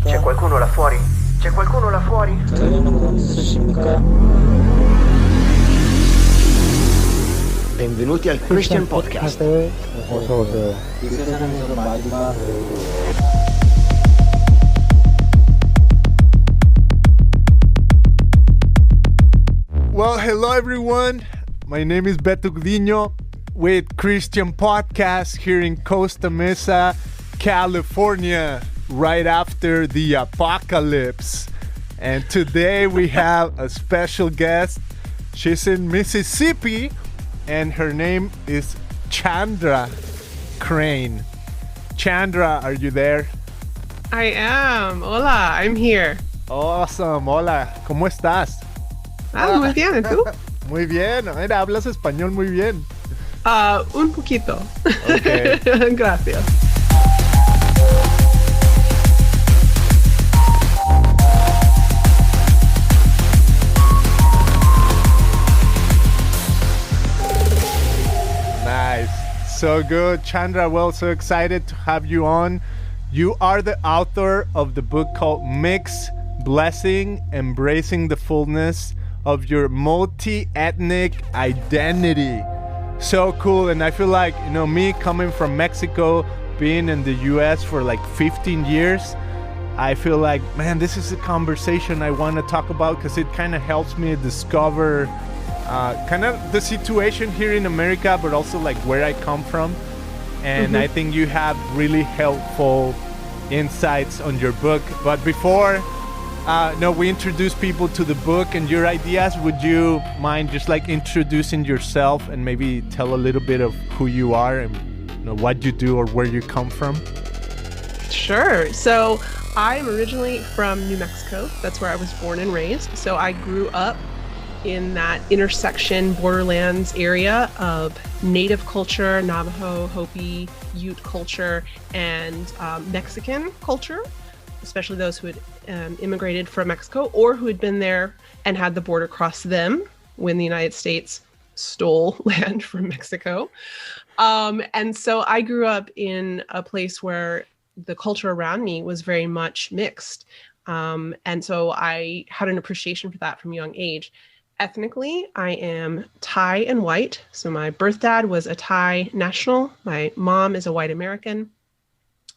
C'è qualcuno là fuori? C'è qualcuno là fuori? Benvenuti al Christian Podcast. Well, hello everyone. My name is Beto Gudino with Christian Podcast here in Costa Mesa, California, right after the apocalypse. And today we have a special guest. She's in Mississippi and her name is Chandra Crane. Chandra, are you there? I am. Hola, I'm here. Awesome. Hola. ¿Cómo estás? Muy bien, ¿y tú? Muy bien. Mira, hablas español muy bien. Un poquito. Okay. Gracias. Nice. So good. Chandra, well, so excited to have you on. You are the author of the book called Mix, Blessing, Embracing the Fullness of Your Multi-Ethnic Identity. So cool. And I feel like, you know, me coming from Mexico, being in the US for like 15 years, I feel like, man, this is a conversation I want to talk about because it kind of helps me discover kind of the situation here in America, but also like where I come from. And I think you have really helpful insights on your book. But before we introduce people to the book and your ideas, would you mind just like introducing yourself and maybe tell a little bit of who you are and what you do or where you come from? Sure. So I'm originally from New Mexico. That's where I was born and raised. So I grew up in that intersection borderlands area of Native culture, Navajo, Hopi, Ute culture, and Mexican culture, especially those who had immigrated from Mexico or who had been there and had the border cross them when the United States stole land from Mexico. And so I grew up in a place where the culture around me was very much mixed. And so I had an appreciation for that from a young age. Ethnically, I am Thai and white. So my birth dad was a Thai national. My mom is a white American.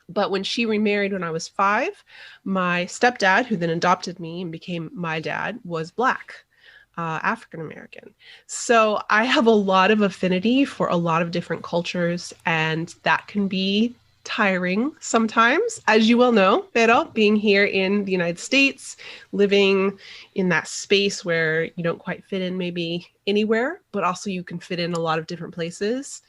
But when she remarried when I was 5, my stepdad, who then adopted me and became my dad, was Black, African American. So I have a lot of affinity for a lot of different cultures, and that can be tiring sometimes, as you well know, Pero, being here in the United States, living in that space where you don't quite fit in maybe anywhere, but also you can fit in a lot of different places.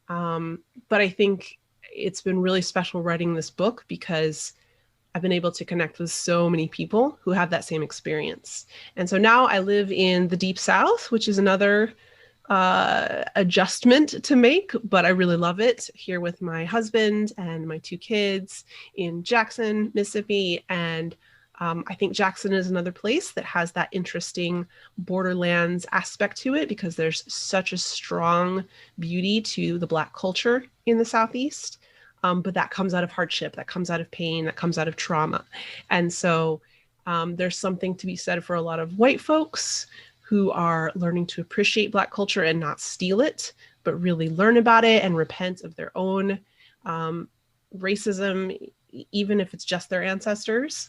But I think it's been really special writing this book because I've been able to connect with so many people who have that same experience. And so now I live in the Deep South, which is another adjustment to make, but I really love it, here with my husband and my 2 kids in Jackson, Mississippi. And I think Jackson is another place that has that interesting borderlands aspect to it because there's such a strong beauty to the Black culture in the Southeast. But that comes out of hardship, that comes out of pain, that comes out of trauma. And so there's something to be said for a lot of white folks who are learning to appreciate Black culture and not steal it, but really learn about it and repent of their own racism, even if it's just their ancestors.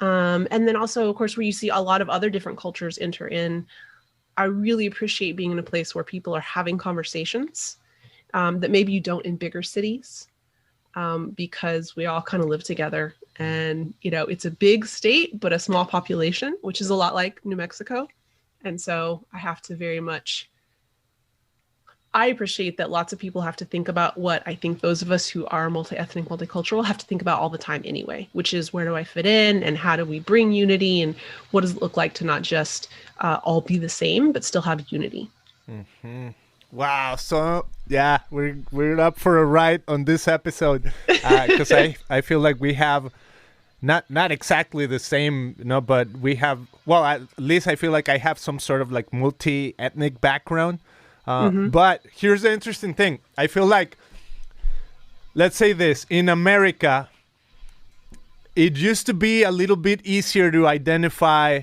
And then also, of course, where you see a lot of other different cultures enter in, I really appreciate being in a place where people are having conversations that maybe you don't in bigger cities, because we all kind of live together. And, you know, it's a big state, but a small population, which is a lot like New Mexico. And so I have to I appreciate that lots of people have to think about what I think those of us who are multi-ethnic, multicultural have to think about all the time anyway, which is where do I fit in and how do we bring unity and what does it look like to not just all be the same, but still have unity. Mm-hmm. Wow. So yeah, we're up for a ride on this episode because I feel like we have not exactly the same, but we have, well, at least I feel like I have some sort of like multi-ethnic background. But here's the interesting thing. I feel like, let's say this, in America, it used to be a little bit easier to identify,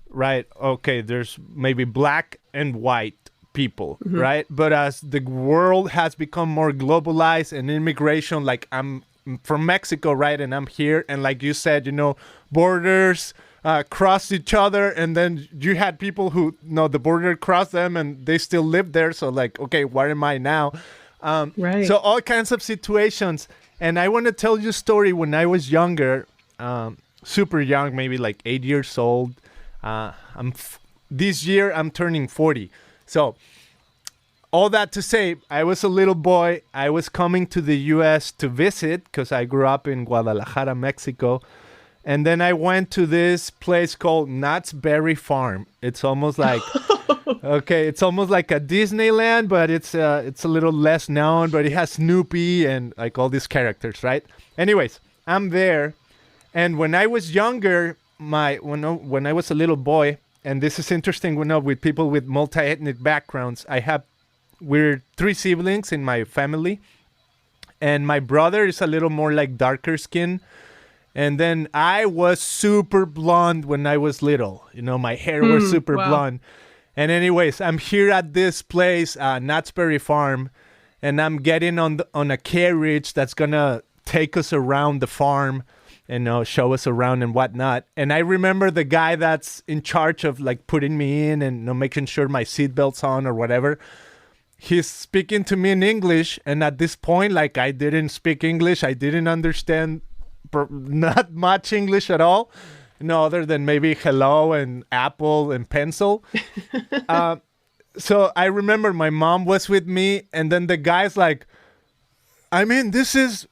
right? Okay, there's maybe black and white people, right? But as the world has become more globalized and immigration, like I'm from Mexico, right? And I'm here. And like you said, borders crossed each other. And then you had people who, the border crossed them and they still live there. So like, okay, where am I now? Right. So all kinds of situations. And I want to tell you a story when I was younger, super young, maybe like 8 years old. This year I'm turning 40. So all that to say, I was a little boy. I was coming to the U.S. to visit because I grew up in Guadalajara, Mexico. And then I went to this place called Knott's Berry Farm. It's almost like, it's almost like a Disneyland, but it's a little less known, but it has Snoopy and like all these characters, right? Anyways, I'm there. And when I was younger, when I was a little boy, and this is interesting, with people with multi-ethnic backgrounds, we're 3 siblings in my family, and my brother is a little more like darker skin. And then I was super blonde when I was little. My hair was super blonde. And anyways, I'm here at this place, Knott's Berry Farm, and I'm getting on a carriage that's gonna take us around the farm and show us around and whatnot. And I remember the guy that's in charge of like putting me in and making sure my seatbelt's on or whatever. He's speaking to me in English, and at this point, like, I didn't speak English. I didn't understand not much English at all, other than maybe hello and apple and pencil. So I remember my mom was with me, and then the guy's like, this is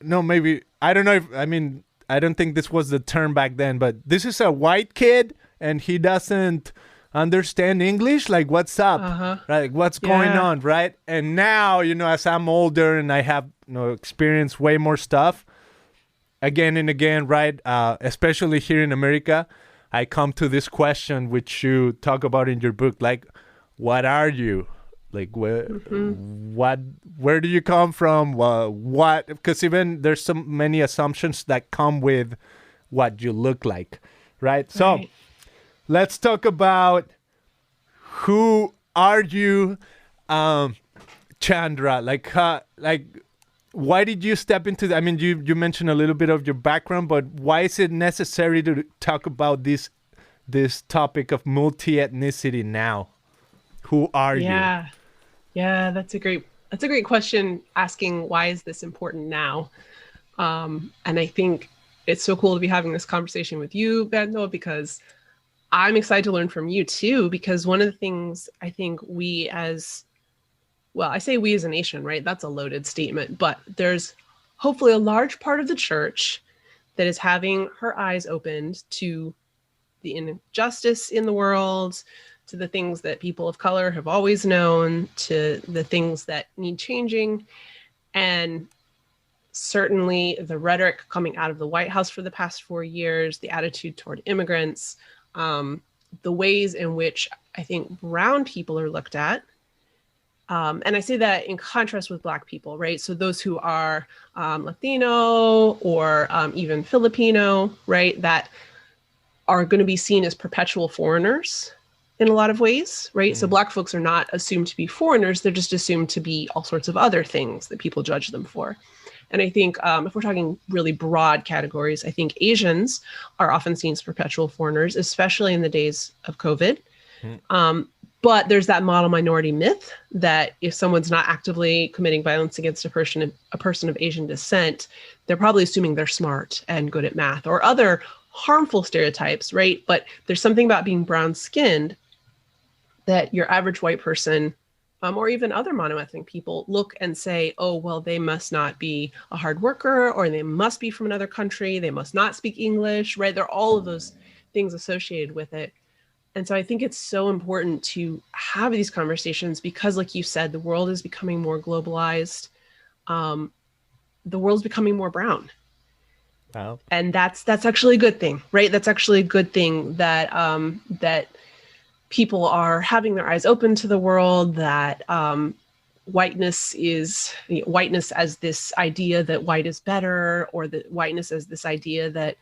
maybe, I don't know I don't think this was the term back then, but this is a white kid and he doesn't understand English. Like, what's up? Right? What's going on? Right? And now, as I'm older and I have, experienced way more stuff again and again, right? Especially here in America, I come to this question, which you talk about in your book, like, what are you? Like, where do you come from? What? Because even there's so many assumptions that come with what you look like, right? So let's talk about who are you, Chandra? Like, why did you step into that? You mentioned a little bit of your background, but why is it necessary to talk about this topic of multi-ethnicity now? Who are you? Yeah, that's a great question, asking why is this important now? And I think it's so cool to be having this conversation with you, Bendo, because I'm excited to learn from you too, because one of the things I think I say we as a nation, right? That's a loaded statement, but there's hopefully a large part of the church that is having her eyes opened to the injustice in the world, to the things that people of color have always known, to the things that need changing. And certainly the rhetoric coming out of the White House for the past 4 years, the attitude toward immigrants, the ways in which I think brown people are looked at. And I say that in contrast with Black people, right? So those who are Latino or even Filipino, right, that are going to be seen as perpetual foreigners in a lot of ways, right? So Black folks are not assumed to be foreigners. They're just assumed to be all sorts of other things that people judge them for. And I think if we're talking really broad categories, I think Asians are often seen as perpetual foreigners, especially in the days of COVID. But there's that model minority myth that if someone's not actively committing violence against a person of Asian descent, they're probably assuming they're smart and good at math or other harmful stereotypes, right? But there's something about being brown-skinned that your average white person or even other monoethnic people look and say, oh, well, they must not be a hard worker, or they must be from another country. They must not speak English, right? There are all of those things associated with it. And so I think it's so important to have these conversations because, like you said, the world is becoming more globalized. The world's becoming more brown. Wow. And that's actually a good thing, right? That's actually a good thing that that people are having their eyes open to the world, that whiteness as this idea that white is better, or that whiteness as this idea that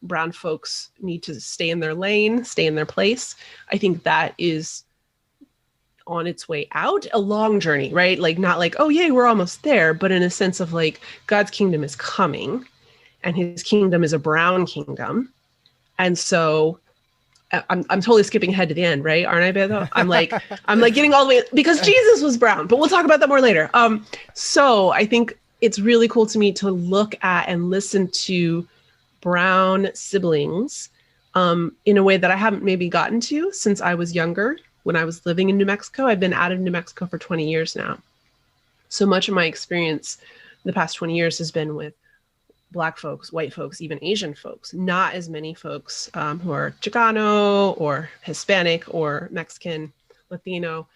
brown folks need to stay in their lane, stay in their place. I think that is on its way out, a long journey, right? Like, not like, oh, yay, we're almost there, but in a sense of like, God's kingdom is coming, and his kingdom is a brown kingdom. And so I'm totally skipping ahead to the end, right? Aren't I, Beto? I'm like getting all the way, because Jesus was brown, but we'll talk about that more later. So I think it's really cool to me to look at and listen to brown siblings in a way that I haven't maybe gotten to since I was younger. When I was living in New Mexico, I've been out of New Mexico for 20 years now. So much of my experience the past 20 years has been with Black folks, white folks, even Asian folks, not as many folks who are Chicano or Hispanic or Mexican, Latino.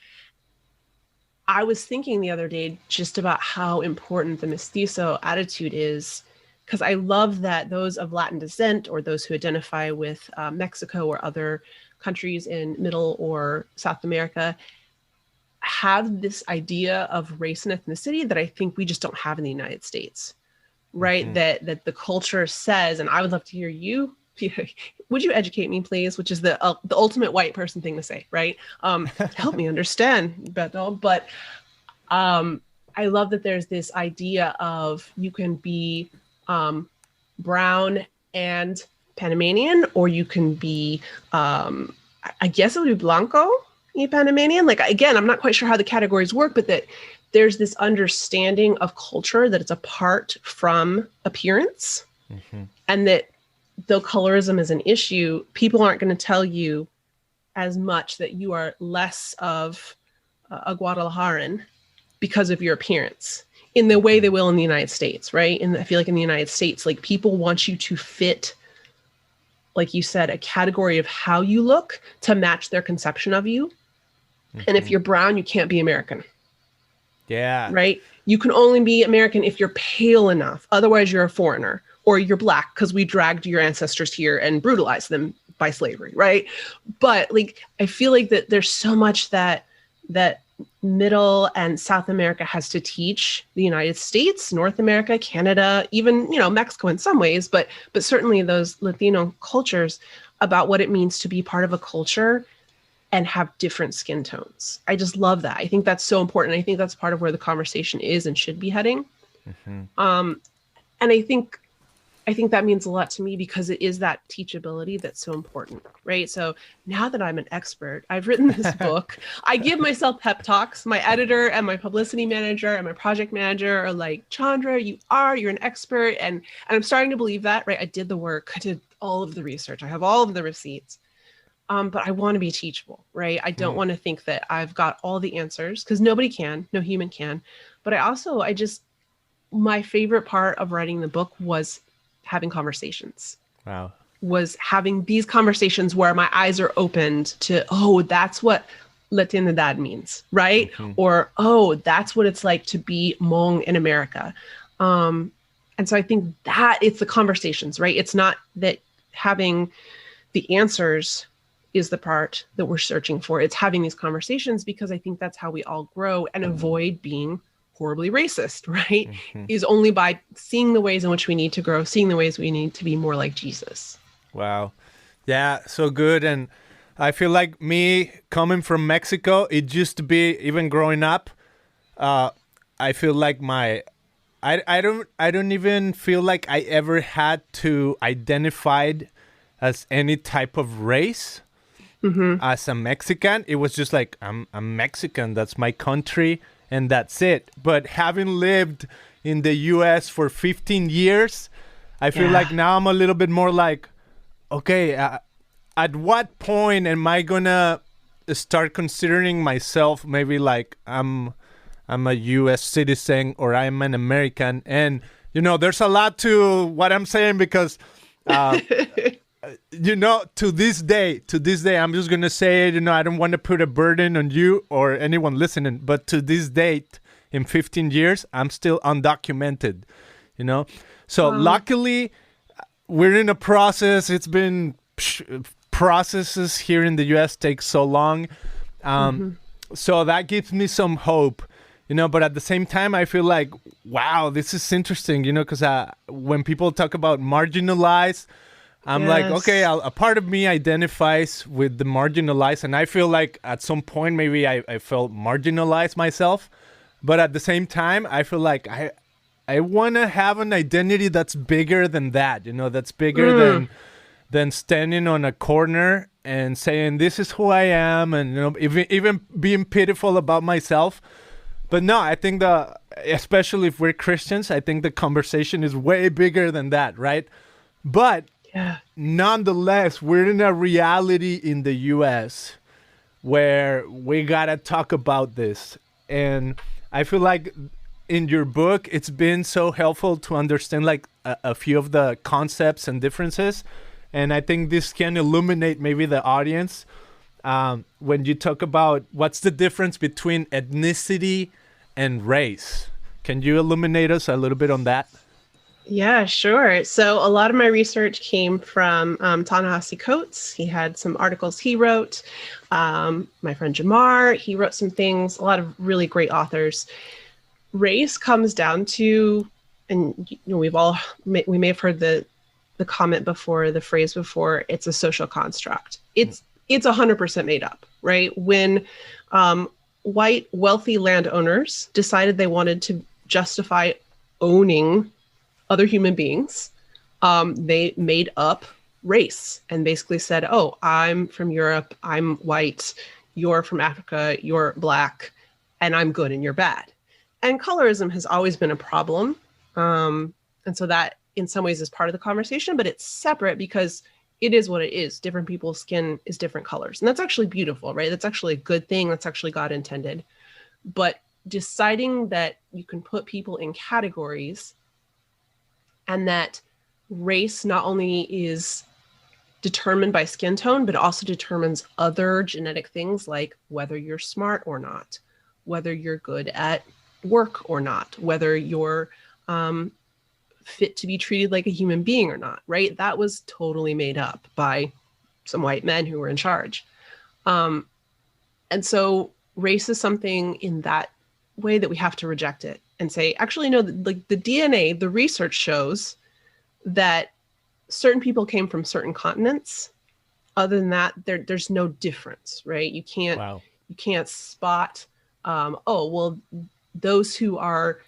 I was thinking the other day just about how important the mestizo attitude is, because I love that those of Latin descent, or those who identify with Mexico or other countries in Middle or South America, have this idea of race and ethnicity that I think we just don't have in the United States. Right. Mm-hmm. That the culture says, and I would love to hear you. Would you educate me, please? Which is the ultimate white person thing to say, right? Help me understand, Beto. But I love that there's this idea of you can be brown and Panamanian, or you can be, I guess it would be Blanco y Panamanian. Like, again, I'm not quite sure how the categories work, but that there's this understanding of culture that it's apart from appearance, and that though colorism is an issue, people aren't going to tell you as much that you are less of a Guadalajaran because of your appearance in the way they will in the United States, right? And I feel like in the United States, like, people want you to fit, like you said, a category of how you look to match their conception of you. And if you're brown, you can't be American. Yeah. Right? You can only be American if you're pale enough. Otherwise, you're a foreigner, or you're Black because we dragged your ancestors here and brutalized them by slavery, right? But like, I feel like that there's so much that Middle and South America has to teach the United States, North America, Canada, even, Mexico in some ways, but certainly those Latino cultures, about what it means to be part of a culture and have different skin tones. I just love that. I think that's so important. I think that's part of where the conversation is and should be heading. And I think that means a lot to me, because it is that teachability that's so important, right? So now that I'm an expert, I've written this book. I give myself pep talks. My editor and my publicity manager and my project manager are like, Chandra, you're an expert. And I'm starting to believe that, right? I did the work. I did all of the research. I have all of the receipts. But I want to be teachable, right? I don't want to think that I've got all the answers, because nobody can, no human can. But my favorite part of writing the book was having conversations. Wow. Was having these conversations where my eyes are opened to, oh, that's what Latinidad means, right? Or, oh, that's what it's like to be Hmong in America. And so I think that it's the conversations, right? It's not that having the answers is the part that we're searching for. It's having these conversations, because I think that's how we all grow and avoid being horribly racist, right? Is only by seeing the ways in which we need to grow, seeing the ways we need to be more like Jesus. Wow. Yeah, so good. And I feel like me coming from Mexico, it used to be, even growing up, I feel like I don't even feel like I ever had to identify as any type of race. As a Mexican. It was just like, I'm Mexican, that's my country, and that's it. But having lived in the US for 15 years, I feel like now I'm a little bit more like, okay, at what point am I gonna start considering myself maybe like I'm a US citizen, or I'm an American? And there's a lot to what I'm saying, because to this day, I'm just going to say it, I don't want to put a burden on you or anyone listening, but to this date, in 15 years, I'm still undocumented, So luckily, we're in a process. It's been processes here in the U.S. take so long. So that gives me some hope. but at the same time, I feel like, wow, this is interesting, because when people talk about marginalized, I'm like, okay, a part of me identifies with the marginalized. And I feel like at some point, maybe I felt marginalized myself. But at the same time, I feel like I want to have an identity that's bigger than that, that's bigger than standing on a corner and saying, this is who I am. And, even being pitiful about myself. But no, I think especially if we're Christians, I think the conversation is way bigger than that, right? But nonetheless, we're in a reality in the U.S. where we got to talk about this. And I feel like in your book, it's been so helpful to understand like a few of the concepts and differences. And I think this can illuminate maybe the audience when you talk about what's the difference between ethnicity and race. Can you illuminate us a little bit on that? Yeah, sure. So a lot of my research came from Ta-Nehisi Coates. He had some articles he wrote. My friend Jamar, he wrote some things, a lot of really great authors. Race comes down to, and we may have heard the comment before, the phrase before, it's a social construct. It's 100% made up, right? When white wealthy landowners decided they wanted to justify owning other human beings, they made up race and basically said, oh, I'm from Europe, I'm white, you're from Africa, you're black, and I'm good and you're bad. And colorism has always been a problem. And so that in some ways is part of the conversation, but it's separate because it is what it is. Different people's skin is different colors. And that's actually beautiful, right? That's actually a good thing. That's actually God intended. But deciding that you can put people in categories and that race not only is determined by skin tone, but also determines other genetic things like whether you're smart or not, whether you're good at work or not, whether you're fit to be treated like a human being or not, right? That was totally made up by some white men who were in charge. And so race is something in that way that we have to reject it and say, actually, no, like the DNA, the research shows that certain people came from certain continents. Other than that, there's no difference, right? You can't spot, those who are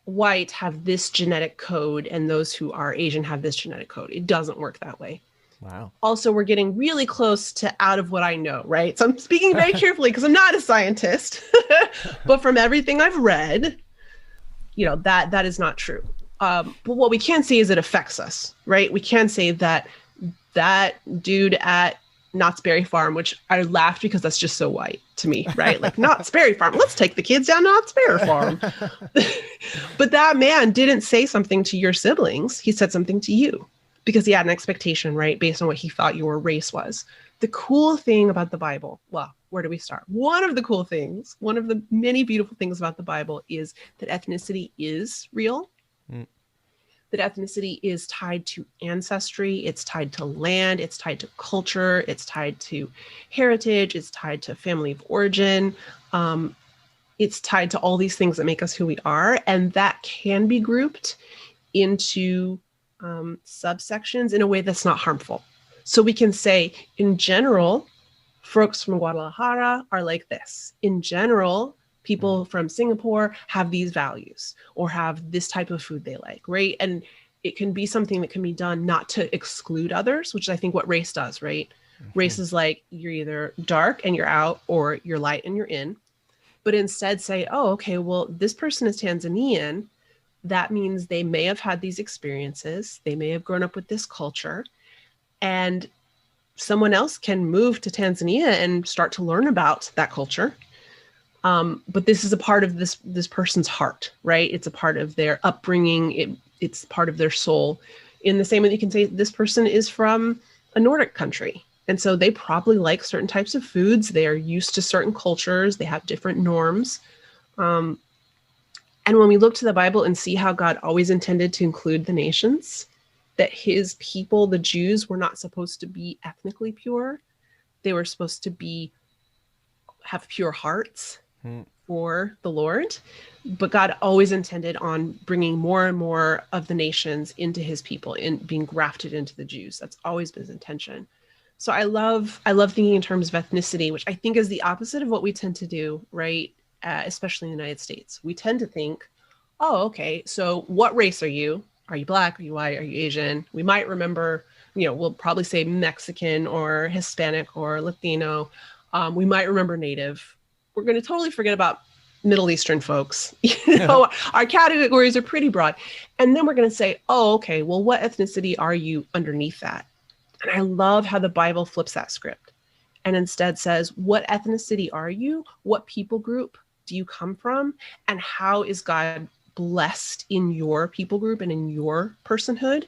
white have this genetic code and those who are Asian have this genetic code. It doesn't work that way. Wow. Also, we're getting really close to out of what I know, right? So I'm speaking very carefully because I'm not a scientist, but from everything I've read, that is not true. But what we can say is it affects us, right? We can say that dude at Knott's Berry Farm, which I laughed because that's just so white to me, right? Like Knott's Berry Farm, let's take the kids down Knott's Berry Farm. But that man didn't say something to your siblings. He said something to you because he had an expectation, right? Based on what he thought your race was. The cool thing about the Bible, well, where do we start? One of the cool things, one of the many beautiful things about the Bible is that ethnicity is real. That ethnicity is tied to ancestry, it's tied to land, it's tied to culture, it's tied to heritage, it's tied to family of origin. It's tied to all these things that make us who we are. And that can be grouped into subsections in a way that's not harmful. So we can say, in general, folks from Guadalajara are like this. In general, people from Singapore have these values or have this type of food they like, right? And it can be something that can be done not to exclude others, which is I think what race does, right? Mm-hmm. Race is like, you're either dark and you're out or you're light and you're in. But instead say, oh, okay, well, this person is Tanzanian. That means they may have had these experiences. They may have grown up with this culture. And someone else can move to Tanzania and start to learn about that culture. But this is a part of this person's heart, right? It's a part of their upbringing. It's part of their soul. In the same way that you can say this person is from a Nordic country. And so they probably like certain types of foods. They are used to certain cultures. They have different norms. And when we look to the Bible and see how God always intended to include the nations, that his people, the Jews, were not supposed to be ethnically pure. They were supposed to have pure hearts. for the Lord, but God always intended on bringing more and more of the nations into his people and being grafted into the Jews. That's always been his intention. So I love thinking in terms of ethnicity, which I think is the opposite of what we tend to do, right? Especially in the United States. We tend to think, oh, okay, so what race are you? Are you Black? Are you white? Are you Asian? We might remember, we'll probably say Mexican or Hispanic or Latino. We might remember Native. We're going to totally forget about Middle Eastern folks. Our categories are pretty broad. And then we're going to say, oh, okay, well, what ethnicity are you underneath that? And I love how the Bible flips that script and instead says, what ethnicity are you? What people group do you come from? And how is God blessed in your people group and in your personhood,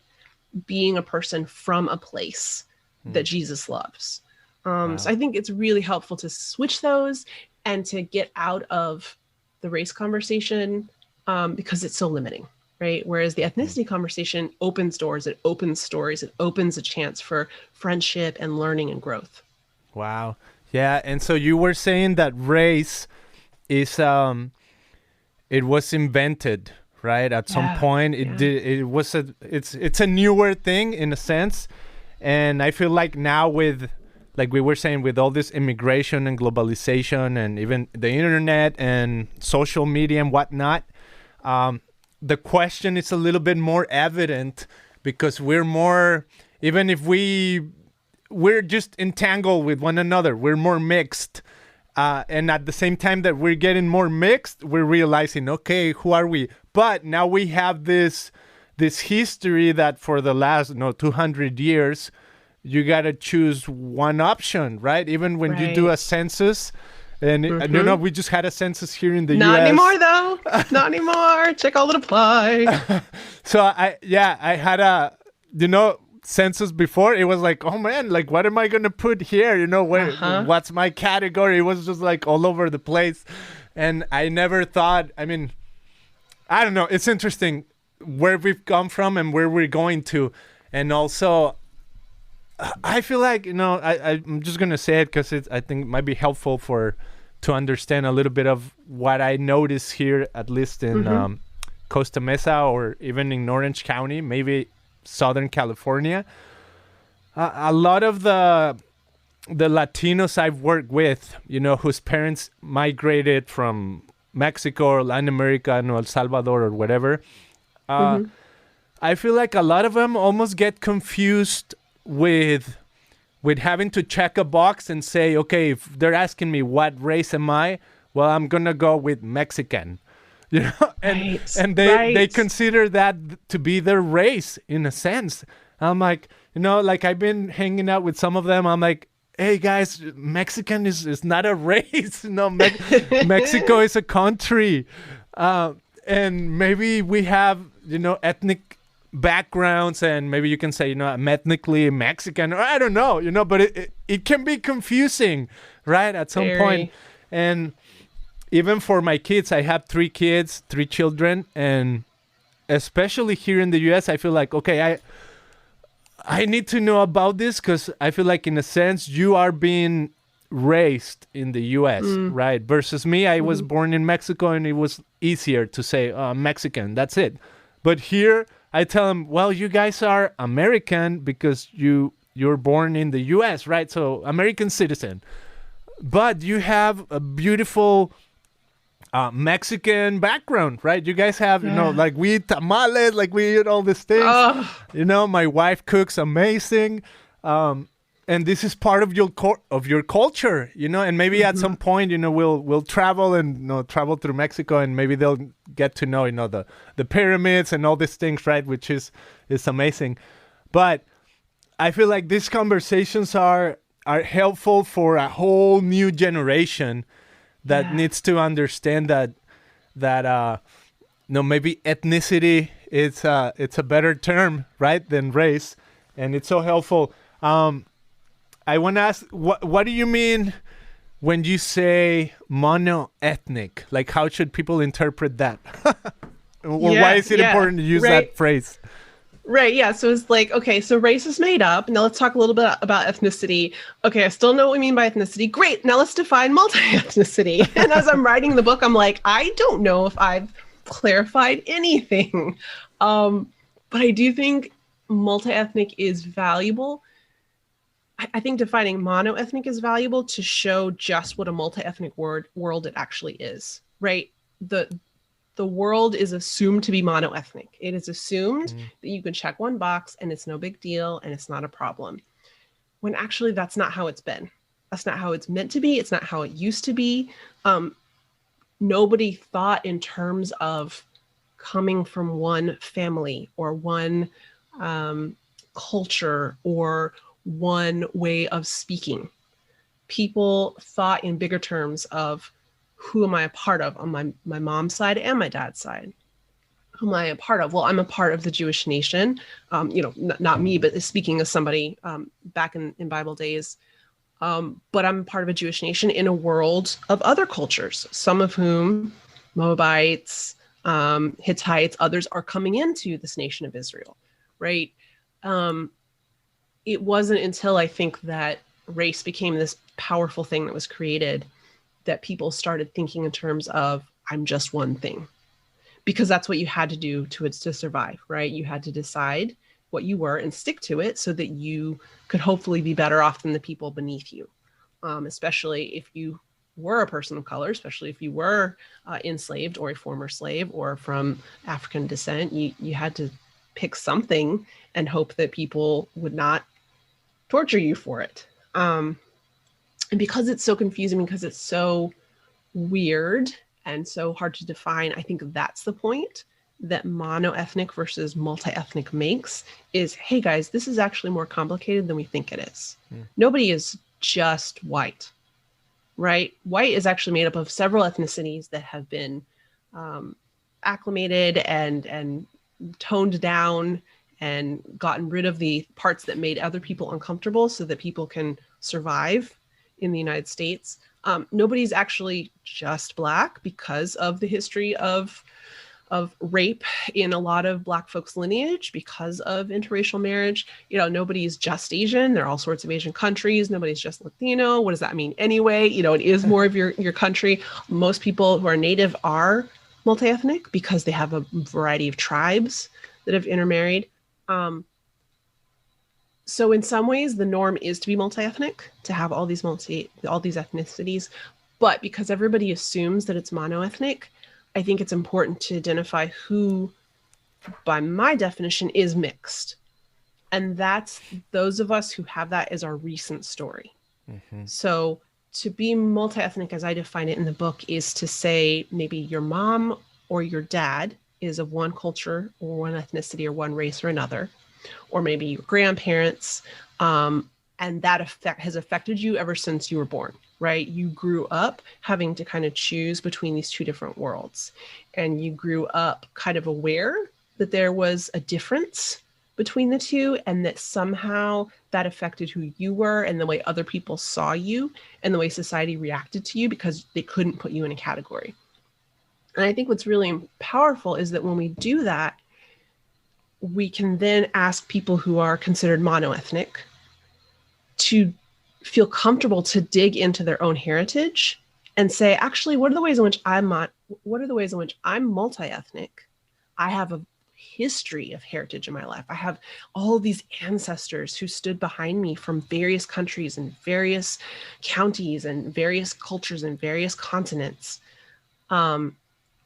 being a person from a place that Jesus loves? Wow. So I think it's really helpful to switch those and to get out of the race conversation because it's so limiting, right? Whereas the ethnicity conversation opens doors, it opens stories, it opens a chance for friendship and learning and growth. Wow. Yeah. And so you were saying that race is it was invented, right? At some point, it's a newer thing in a sense, and I feel like now with, like we were saying, with all this immigration and globalization and even the internet and social media and whatnot, the question is a little bit more evident because we're more, even if we're just entangled with one another, we're more mixed. And at the same time that we're getting more mixed, we're realizing, okay, who are we? But now we have this history that for the last 200 years, you got to choose one option, right? Even when you do a census, and we just had a census here in the U.S. Not anymore, though. Not anymore. Check all that apply. So I had a, census before. It was like, oh man, like what am I gonna put here? What's my category? It was just like all over the place, and I never thought. I mean, I don't know. It's interesting where we've come from and where we're going to, and also, I feel like I'm just gonna say it because I think it might be helpful to understand a little bit of what I notice here, at least in Costa Mesa or even in Orange County, maybe Southern California. A lot of the Latinos I've worked with, whose parents migrated from Mexico or Latin America, El Salvador or whatever, I feel like a lot of them almost get confused with having to check a box and say, okay, if they're asking me what race am I, well, I'm gonna go with Mexican. And they consider that to be their race in a sense. I'm like, like I've been hanging out with some of them. I'm like, hey guys, Mexican is not a race. Mexico is a country. And maybe we have, ethnic backgrounds, and maybe you can say, I'm ethnically Mexican, or I don't know, but it can be confusing, right? At some point. And even for my kids, I have 3 children, and especially here in the U.S., I feel like, okay, I need to know about this because I feel like in a sense you are being raised in the U.S., right? Versus me, I was born in Mexico, and it was easier to say Mexican, that's it. But here, I tell them, well, you guys are American because you're born in the U.S., right? So American citizen. But you have a beautiful Mexican background, right? You guys have, like we eat tamales, like we eat all these things. My wife cooks amazing. And this is part of your culture, and maybe at some point, we'll travel and travel through Mexico, and maybe they'll get to know, the pyramids and all these things, right? Which is amazing. But I feel like these conversations are helpful for a whole new generation that needs to understand that maybe ethnicity it's a better term, right, than race, and it's so helpful. I want to ask, what do you mean when you say monoethnic? Like, how should people interpret that? Or why is it important to use that phrase? Right. Yeah. So it's like, okay, so race is made up. Now let's talk a little bit about ethnicity. Okay, I still know what we mean by ethnicity. Great. Now let's define multi-ethnicity. And as I'm writing the book, I'm like, I don't know if I've clarified anything. But I do think multi-ethnic is valuable. I think defining monoethnic is valuable to show just what a multi-ethnic world it actually is, right? The world is assumed to be monoethnic. It is assumed that you can check one box and it's no big deal and it's not a problem. When actually that's not how it's been. That's not how it's meant to be. It's not how it used to be. Nobody thought in terms of coming from one family or one culture or one way of speaking. People thought in bigger terms of, who am I a part of on my mom's side and my dad's side? Who am I a part of? Well, I'm a part of the Jewish nation. Not me, but speaking as somebody back in Bible days. But I'm part of a Jewish nation in a world of other cultures, some of whom, Moabites, Hittites, others are coming into this nation of Israel, right? It wasn't until I think that race became this powerful thing that was created that people started thinking in terms of, I'm just one thing, because that's what you had to do to survive, right? You had to decide what you were and stick to it so that you could hopefully be better off than the people beneath you, especially if you were a person of color, especially if you were enslaved or a former slave or from African descent. You had to pick something and hope that people would not torture you for it. And because it's so confusing, because it's so weird and so hard to define, I think that's the point that monoethnic versus multi-ethnic makes is, hey guys, this is actually more complicated than we think it is. Nobody is just white, right? White is actually made up of several ethnicities that have been acclimated and toned down and gotten rid of the parts that made other people uncomfortable so that people can survive in the United States. Nobody's actually just Black because of the history of rape in a lot of Black folks' lineage, because of interracial marriage. Nobody's just Asian. There are all sorts of Asian countries. Nobody's just Latino. What does that mean anyway? It is more of your country. Most people who are Native are multi-ethnic because they have a variety of tribes that have intermarried. So in some ways, the norm is to be multi-ethnic, to have all these ethnicities. But because everybody assumes that it's monoethnic, I think it's important to identify who, by my definition, is mixed. And that's those of us who have that as our recent story. So to be multi-ethnic, as I define it in the book, is to say maybe your mom or your dad is of one culture or one ethnicity or one race or another, or maybe your grandparents, and that has affected you ever since you were born, right? You grew up having to kind of choose between these two different worlds, and you grew up kind of aware that there was a difference between the two, and that somehow that affected who you were and the way other people saw you and the way society reacted to you because they couldn't put you in a category. And I think what's really powerful is that when we do that, we can then ask people who are considered monoethnic to feel comfortable to dig into their own heritage and say, actually, what are the ways in which I'm multi-ethnic? I have a history of heritage in my life. I have all these ancestors who stood behind me from various countries and various counties and various cultures and various continents.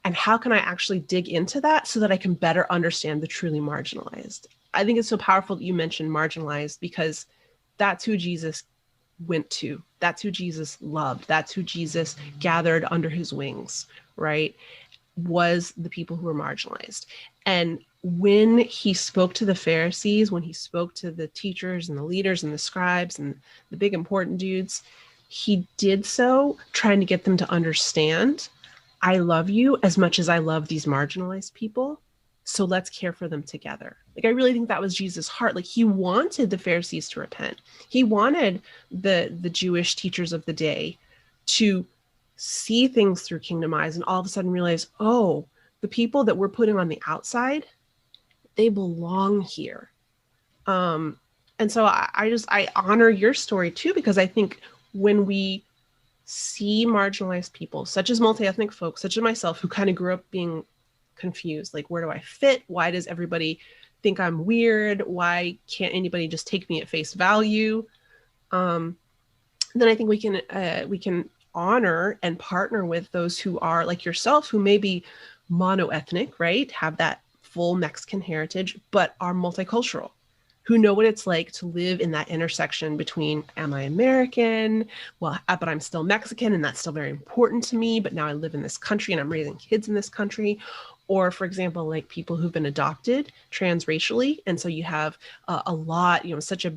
And how can I actually dig into that so that I can better understand the truly marginalized? I think it's so powerful that you mentioned marginalized, because that's who Jesus went to. That's who Jesus loved. That's who Jesus gathered under his wings, right? Was the people who were marginalized. And when he spoke to the Pharisees, when he spoke to the teachers and the leaders and the scribes and the big important dudes, he did so trying to get them to understand, I love you as much as I love these marginalized people. So let's care for them together. Like, I really think that was Jesus' heart. Like, he wanted the Pharisees to repent. He wanted the Jewish teachers of the day to see things through kingdom eyes and all of a sudden realize, oh, the people that we're putting on the outside, they belong here. And so I honor your story too, because I think when we see marginalized people, such as multi-ethnic folks, such as myself, who kind of grew up being confused, like, where do I fit? Why does everybody think I'm weird? Why can't anybody just take me at face value? Then I think we can honor and partner with those who are like yourself, who may be monoethnic, right? Have that full Mexican heritage, but are multicultural, who know what it's like to live in that intersection between, am I American? Well, but I'm still Mexican, and that's still very important to me, but now I live in this country and I'm raising kids in this country. Or, for example, like people who've been adopted transracially. And so you have a lot, such a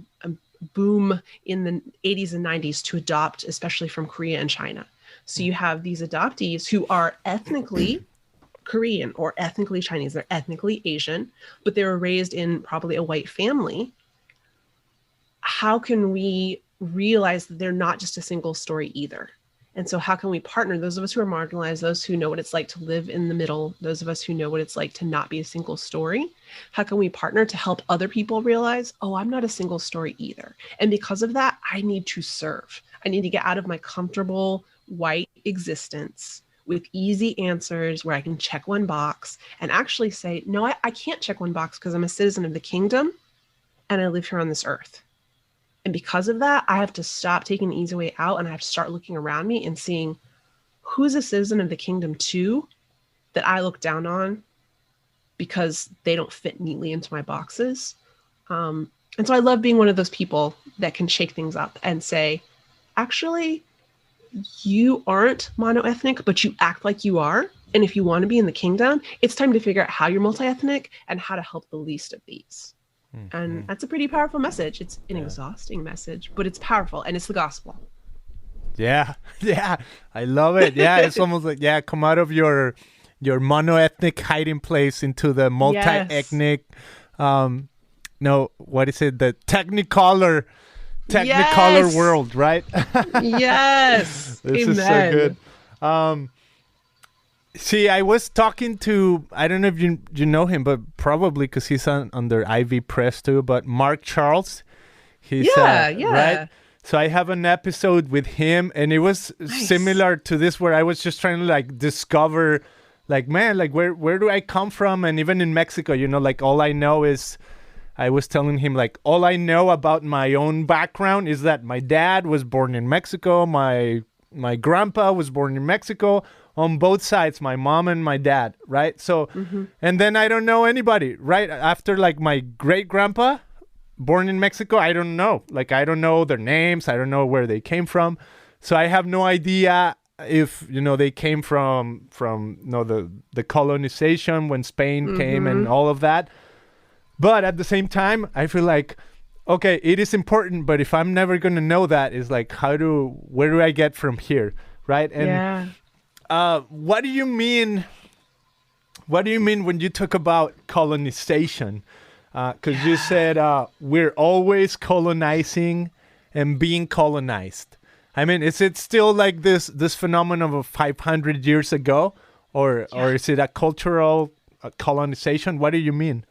boom in the 80s and 90s to adopt, especially from Korea and China. So you have these adoptees who are ethnically Korean or ethnically Chinese, they're ethnically Asian, but they were raised in probably a white family. How can we realize that they're not just a single story either? And so how can we partner, those of us who are marginalized, those who know what it's like to live in the middle, those of us who know what it's like to not be a single story? How can we partner to help other people realize, oh, I'm not a single story either. And because of that, I need to serve. I need to get out of my comfortable white existence with easy answers where I can check one box and actually say, no, I can't check one box because I'm a citizen of the kingdom and I live here on this earth. And because of that, I have to stop taking the easy way out and I have to start looking around me and seeing who's a citizen of the kingdom too that I look down on because they don't fit neatly into my boxes. And so I love being one of those people that can shake things up and say, actually, you aren't monoethnic, but you act like you are. And if you want to be in the kingdom, it's time to figure out how you're multi-ethnic and how to help the least of these. Mm-hmm. And that's a pretty powerful message. It's an exhausting message, but it's powerful and it's the gospel. Yeah. I love it. Yeah, it's almost like, come out of your monoethnic hiding place into the multi-ethnic, what is it? The technicolor world, right? Yes. This Amen. is so good. See, I was talking to, I don't know if you know him, but probably because he's under Ivy Press too, but Mark Charles. He's, right? So I have an episode with him, and it was similar to this, where I was just trying to discover, where do I come from? And even in Mexico, all I know is, I was telling him, all I know about my own background is that my dad was born in Mexico, my grandpa was born in Mexico, on both sides, my mom and my dad, right? So, and then I don't know anybody, right? After my great grandpa, born in Mexico, I don't know. I don't know their names. I don't know where they came from. So I have no idea if, they came from the colonization when Spain came and all of that. But at the same time, I feel like, okay, it is important, but if I'm never going to know that, is where do I get from here, right? And what do you mean when you talk about colonization? Because you said we're always colonizing and being colonized. I mean, is it still this phenomenon of 500 years ago, or is it a cultural colonization? What do you mean?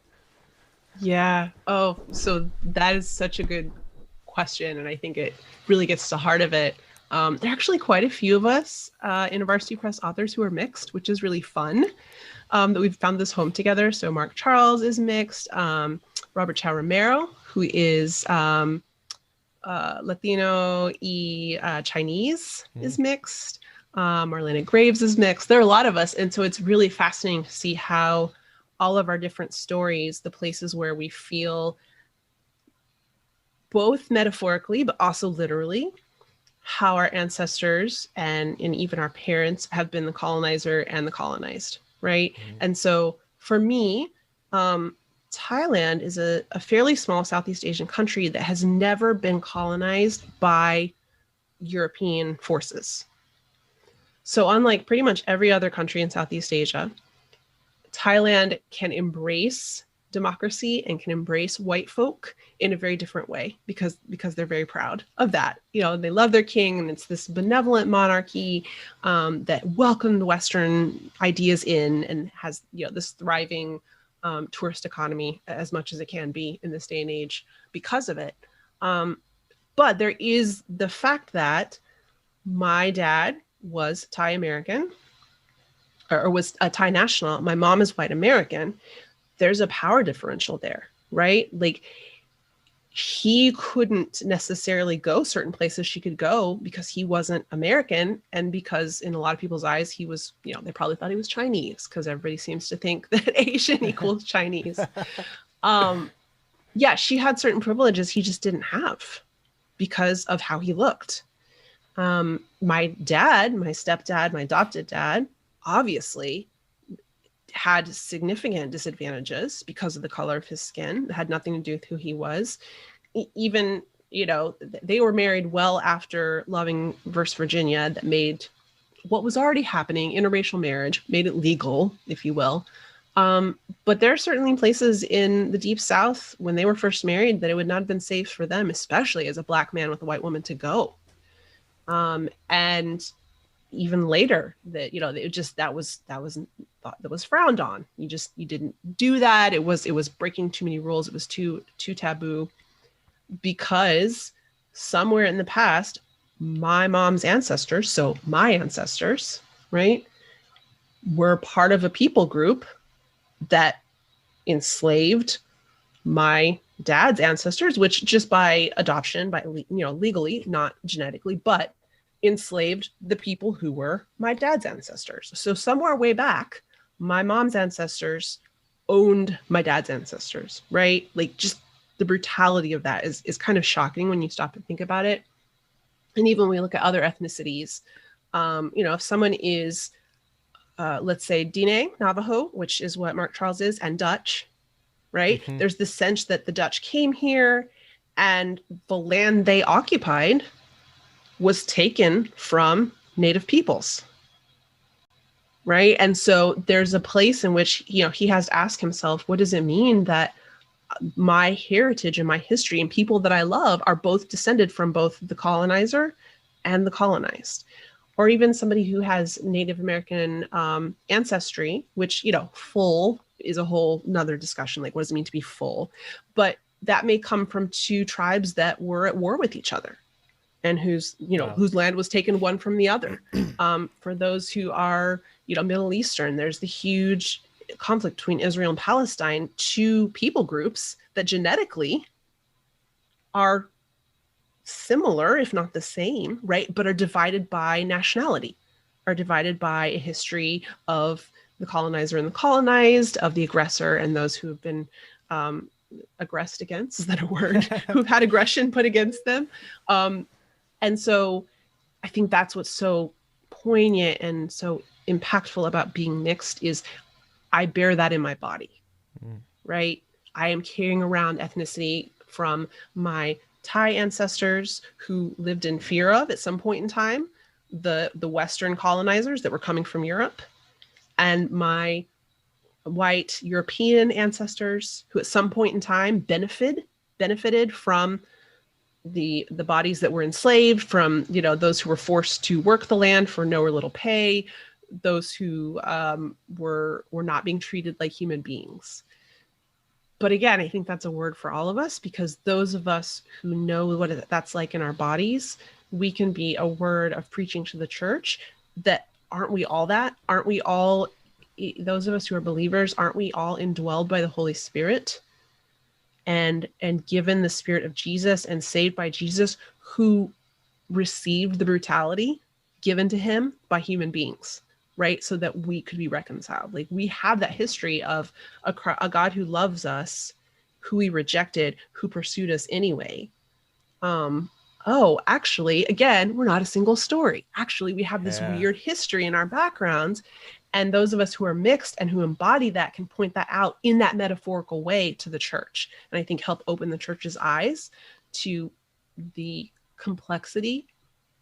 Yeah. Oh, so that is such a good question, and I think it really gets to the heart of it. There are actually quite a few of us InterVarsity Press authors who are mixed, which is really fun. That we've found this home together. So Mark Charles is mixed. Robert Chow Romero, who is Latino Chinese, is mixed. Marlena Graves is mixed. There are a lot of us. And so it's really fascinating to see how all of our different stories, the places where we feel both metaphorically, but also literally, how our ancestors and even our parents have been the colonizer and the colonized, right? And so for me, Thailand is a fairly small Southeast Asian country that has never been colonized by European forces. So unlike pretty much every other country in Southeast Asia, Thailand can embrace democracy and can embrace white folk in a very different way because they're very proud of that. They love their king, and it's this benevolent monarchy that welcomed Western ideas in and has this thriving tourist economy as much as it can be in this day and age because of it. But there is the fact that my dad was Thai American, or was a Thai national. My mom is white American. There's a power differential there, right? Like, he couldn't necessarily go certain places she could go because he wasn't American, and because in a lot of people's eyes he was, they probably thought he was Chinese, because everybody seems to think that Asian equals Chinese. Yeah, she had certain privileges he just didn't have because of how he looked. My dad, my stepdad, my adopted dad, obviously had significant disadvantages because of the color of his skin. It had nothing to do with who he was. Even, they were married well after Loving versus Virginia, that made what was already happening, interracial marriage, made it legal, if you will. But there are certainly places in the Deep South when they were first married that it would not have been safe for them, especially as a Black man with a white woman, to go. And even later, that that was frowned on. You didn't do that. It was breaking too many rules. It was too taboo, because somewhere in the past, my mom's ancestors, so my ancestors, right, were part of a people group that enslaved my dad's ancestors, which just by adoption, legally, not genetically, but enslaved the people who were my dad's ancestors. So somewhere way back, my mom's ancestors owned my dad's ancestors, right? Like, just the brutality of that is kind of shocking when you stop and think about it. And even when we look at other ethnicities, if someone is, let's say, Diné, Navajo, which is what Mark Charles is, and Dutch, right? Mm-hmm. There's this sense that the Dutch came here and the land they occupied was taken from Native peoples, right? And so there's a place in which, he has to ask himself, what does it mean that my heritage and my history and people that I love are both descended from both the colonizer and the colonized? Or even somebody who has Native American ancestry, which, full is a whole nother discussion. Like, what does it mean to be full? But that may come from two tribes that were at war with each other, and whose land was taken one from the other. For those who are, Middle Eastern, there's the huge conflict between Israel and Palestine, two people groups that genetically are similar, if not the same, right? But are divided by nationality, are divided by a history of the colonizer and the colonized, of the aggressor and those who have been aggressed against. Is that a word? Who've had aggression put against them. And so I think that's what's so poignant and so impactful about being mixed is I bear that in my body, right? I am carrying around ethnicity from my Thai ancestors who lived in fear of, at some point in time, the Western colonizers that were coming from Europe, and my white European ancestors who at some point in time benefited from the bodies that were enslaved, from those who were forced to work the land for no or little pay, those who were not being treated like human beings. But again, I think that's a word for all of us, because those of us who know what that's like in our bodies, we can be a word of preaching to the church that aren't we all that? Aren't we all, those of us who are believers, aren't we all indwelled by the Holy Spirit and given the Spirit of Jesus and saved by Jesus, who received the brutality given to him by human beings, right? So that we could be reconciled. Like, we have that history of a God who loves us, who we rejected, who pursued us anyway. Actually, again, we're not a single story. Actually, we have this weird history in our backgrounds. And those of us who are mixed and who embody that can point that out in that metaphorical way to the church. And I think help open the church's eyes to the complexity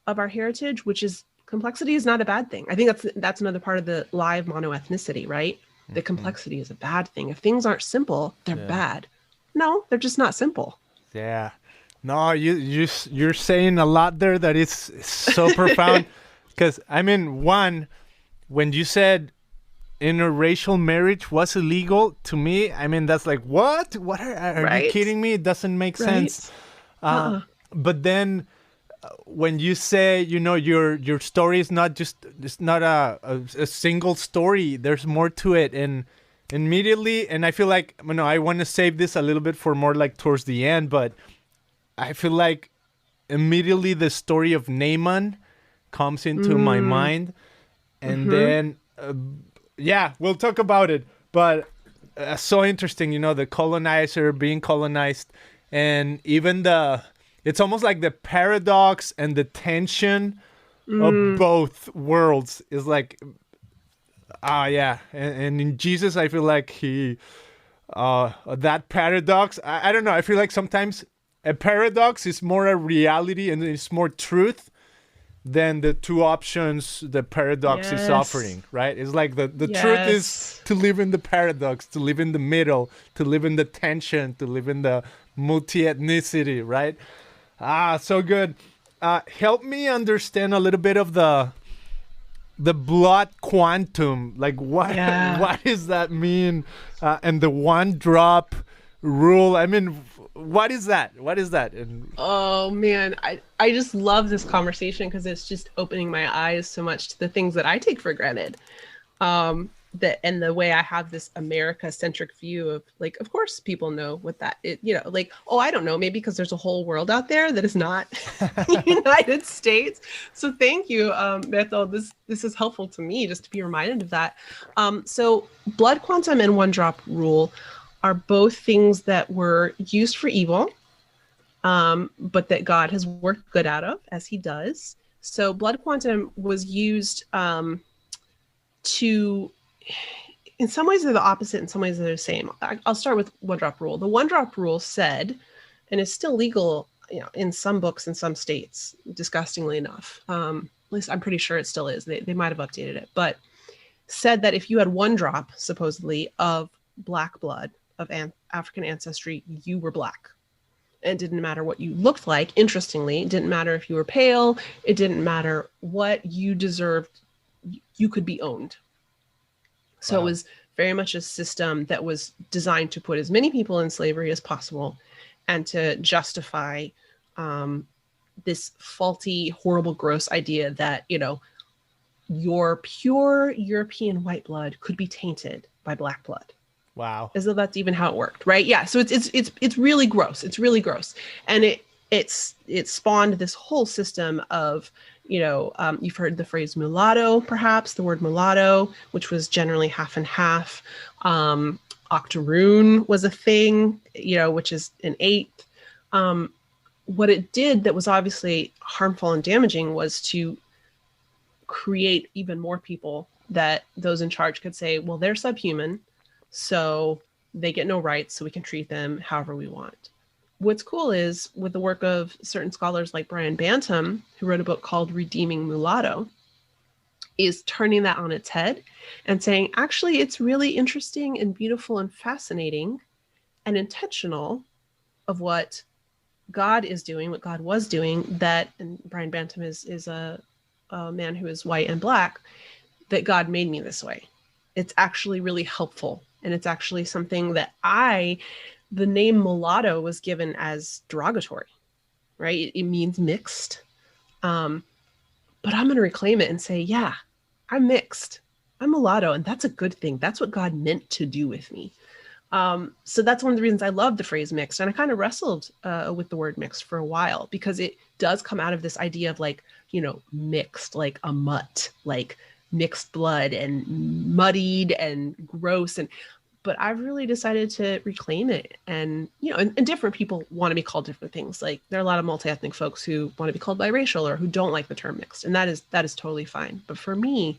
of our heritage, which is, complexity is not a bad thing. I think that's another part of the lie of monoethnicity, right? Mm-hmm. The complexity is a bad thing. If things aren't simple, they're bad. No, they're just not simple. Yeah. No, you're saying a lot there that is so profound. Because, I mean, one, when you said interracial marriage was illegal, to me, I mean, that's like, what? What are you kidding me? It doesn't make sense. But then when you say, your story is not just, it's not a single story, there's more to it. And immediately, and I feel like, I want to save this a little bit for more like towards the end, but I feel like immediately the story of Naaman comes into my mind. And then, we'll talk about it. But so interesting, the colonizer being colonized, and even it's almost like the paradox and the tension of both worlds is like, and in Jesus, I feel like he, that paradox, I don't know, I feel like sometimes a paradox is more a reality and it's more truth than the two options the paradox is offering, right? It's like the truth is to live in the paradox, to live in the middle, to live in the tension, to live in the multi-ethnicity, right? So good. Help me understand a little bit of the blood quantum. Like what does that mean? And the one drop rule. I mean, what is that? Oh man, I just love this conversation because it's just opening my eyes so much to the things that I take for granted. And the way I have this America-centric view of, like, of course people know what that is, I don't know, maybe because there's a whole world out there that is not United States. So thank you, Beto. This is helpful to me just to be reminded of that. So blood quantum and one drop rule are both things that were used for evil, but that God has worked good out of, as he does. So blood quantum was used to, in some ways they're the opposite, in some ways they're the same. I'll start with one drop rule. The one drop rule said, and it's still legal in some books in some states, disgustingly enough, at least I'm pretty sure it still is. They might have updated it, but said that if you had one drop, supposedly, of black blood, of African ancestry, you were black. It didn't matter what you looked like. Interestingly, it didn't matter if you were pale. It didn't matter what you deserved. You could be owned. So It was very much a system that was designed to put as many people in slavery as possible and to justify this faulty, horrible, gross idea that, your pure European white blood could be tainted by black blood. Wow. As though that's even how it worked, right? Yeah. So it's really gross. It's really gross. And it spawned this whole system of, you've heard the phrase mulatto, perhaps, the word mulatto, which was generally half and half. Octoroon was a thing, which is an eighth. What it did that was obviously harmful and damaging was to create even more people that those in charge could say, well, they're subhuman, so they get no rights, so we can treat them however we want. What's cool is, with the work of certain scholars like Brian Bantam, who wrote a book called Redeeming Mulatto, is turning that on its head and saying, actually, it's really interesting and beautiful and fascinating and intentional of what God is doing, what God was doing, and Brian Bantam is a man who is white and black, that God made me this way. It's actually really helpful. And it's actually something that the name mulatto was given as derogatory, right? It means mixed. But I'm going to reclaim it and say, yeah, I'm mixed. I'm mulatto. And that's a good thing. That's what God meant to do with me. So that's one of the reasons I love the phrase mixed. And I kind of wrestled with the word mixed for a while, because it does come out of this idea of mixed, like a mutt, like mixed blood and muddied and gross. But I've really decided to reclaim it. And, and different people want to be called different things. Like, there are a lot of multi-ethnic folks who want to be called biracial or who don't like the term mixed. And that is totally fine. But for me,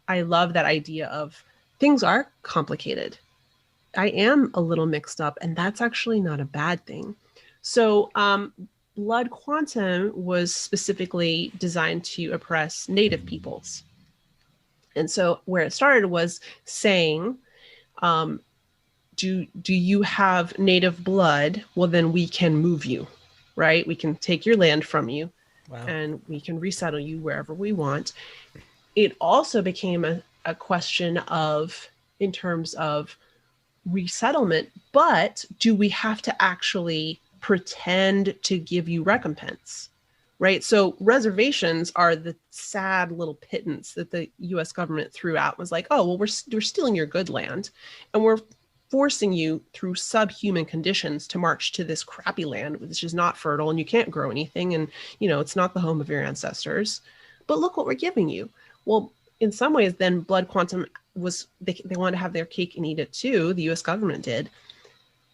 I love that idea of things are complicated. I am a little mixed up, and that's actually not a bad thing. So blood quantum was specifically designed to oppress Native peoples. And so where it started was saying, do you have Native blood? Well, then we can move you, right? We can take your land from you. Wow. And we can resettle you wherever we want. It also became a question of, in terms of resettlement, but do we have to actually pretend to give you recompense? Right. So reservations are the sad little pittance that the U.S. government threw out. Was like, oh, well, we're stealing your good land, and we're forcing you through subhuman conditions to march to this crappy land, which is not fertile, and you can't grow anything, and it's not the home of your ancestors. But look what we're giving you. Well, in some ways, then blood quantum was they wanted to have their cake and eat it too. The U.S. government did.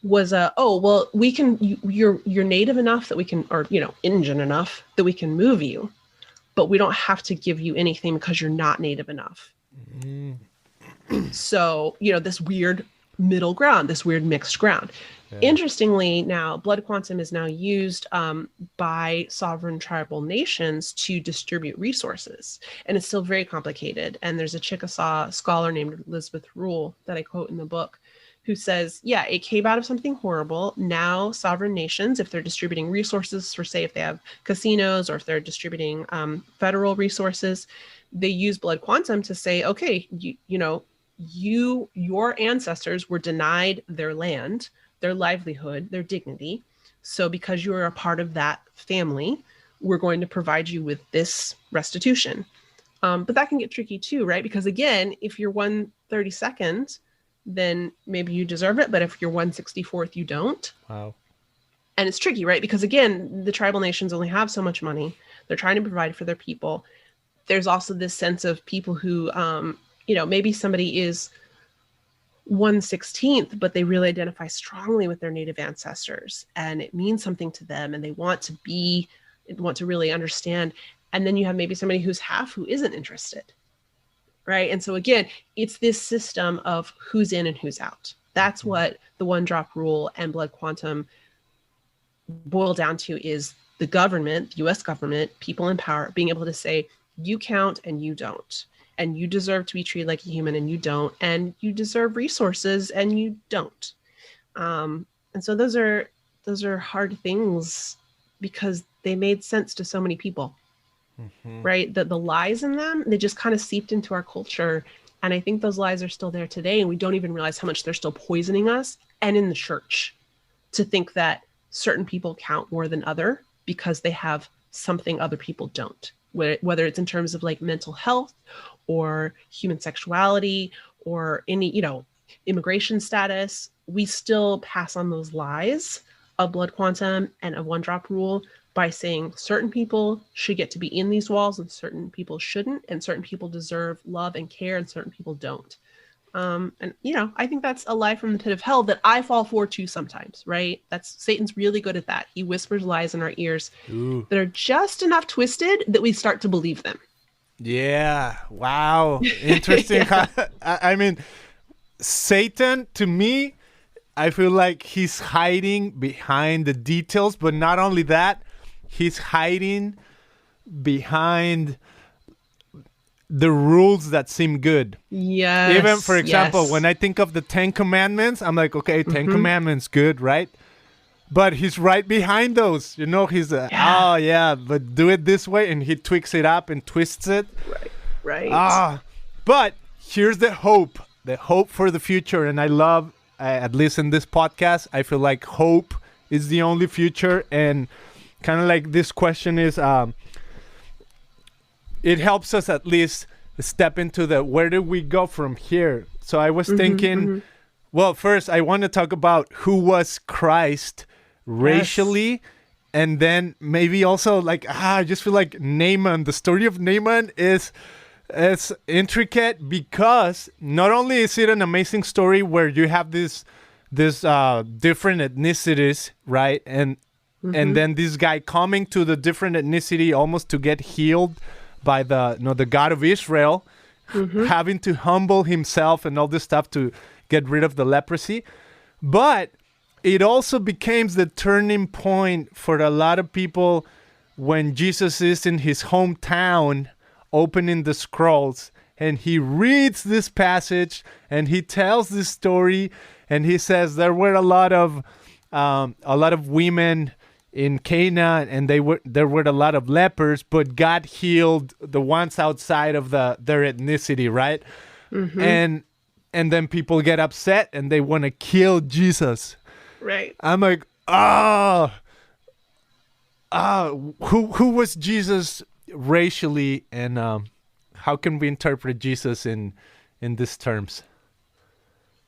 Was we can, you're native enough that we can, or Indian enough that we can move you, but we don't have to give you anything because you're not native enough. So this weird middle ground, this weird mixed ground. Yeah. Interestingly, now blood quantum is now used by sovereign tribal nations to distribute resources, and it's still very complicated. And there's a Chickasaw scholar named Elizabeth Rule that I quote in the book, who says, yeah, it came out of something horrible. Now sovereign nations, if they're distributing resources for, say, if they have casinos or if they're distributing federal resources, they use blood quantum to say, okay, your ancestors were denied their land, their livelihood, their dignity. So because you're a part of that family, we're going to provide you with this restitution. But that can get tricky too, right? Because again, if you're 1/32nd, then maybe you deserve it. But if you're 1/64th, you don't. Wow. And it's tricky, right? Because again, the tribal nations only have so much money. They're trying to provide for their people. There's also this sense of people who, maybe somebody is 1/16th, but they really identify strongly with their native ancestors, and it means something to them, and they want to really understand. And then you have maybe somebody who's half who isn't interested. Right. And so again, it's this system of who's in and who's out. That's what the one drop rule and blood quantum boil down to, is the government, the US government, people in power being able to say, you count and you don't. And you deserve to be treated like a human and you don't. And you deserve resources and you don't. And so those are hard things because they made sense to so many people. Right? The lies in them, they just kind of seeped into our culture. And I think those lies are still there today. And we don't even realize how much they're still poisoning us, and in the church, to think that certain people count more than other because they have something other people don't, whether it's in terms of like mental health or human sexuality or any, immigration status. We still pass on those lies of blood quantum and of one drop rule by saying certain people should get to be in these walls and certain people shouldn't, and certain people deserve love and care and certain people don't. I think that's a lie from the pit of hell that I fall for too sometimes, right? Satan's really good at that. He whispers lies in our ears that are just enough twisted that we start to believe them. Yeah. Wow. Interesting. Yeah. I mean, Satan, to me, I feel like he's hiding behind the details, but not only that, he's hiding behind the rules that seem good. Yes. Even, for example, when I think of the 10 Commandments, I'm like, okay, 10 Commandments, good, right? But he's right behind those. He's but do it this way, and he tweaks it up and twists it. Right. But here's the hope for the future. And I love, at least in this podcast, I feel like hope is the only future. And kind of like this question is, it helps us at least step into where do we go from here? So I was thinking, well, first I want to talk about who was Christ racially. And then maybe also I just feel like Naaman, the story of Naaman is intricate because not only is it an amazing story where you have this different ethnicities, right? And then this guy coming to the different ethnicity almost to get healed by the God of Israel, having to humble himself and all this stuff to get rid of the leprosy. But it also becomes the turning point for a lot of people when Jesus is in his hometown opening the scrolls, and he reads this passage and he tells this story, and he says there were a lot of women in Canaan, and there were a lot of lepers, but God healed the ones outside of their ethnicity, right? and then people get upset and they want to kill Jesus. Right. I'm like, who was Jesus racially, and how can we interpret Jesus in these terms?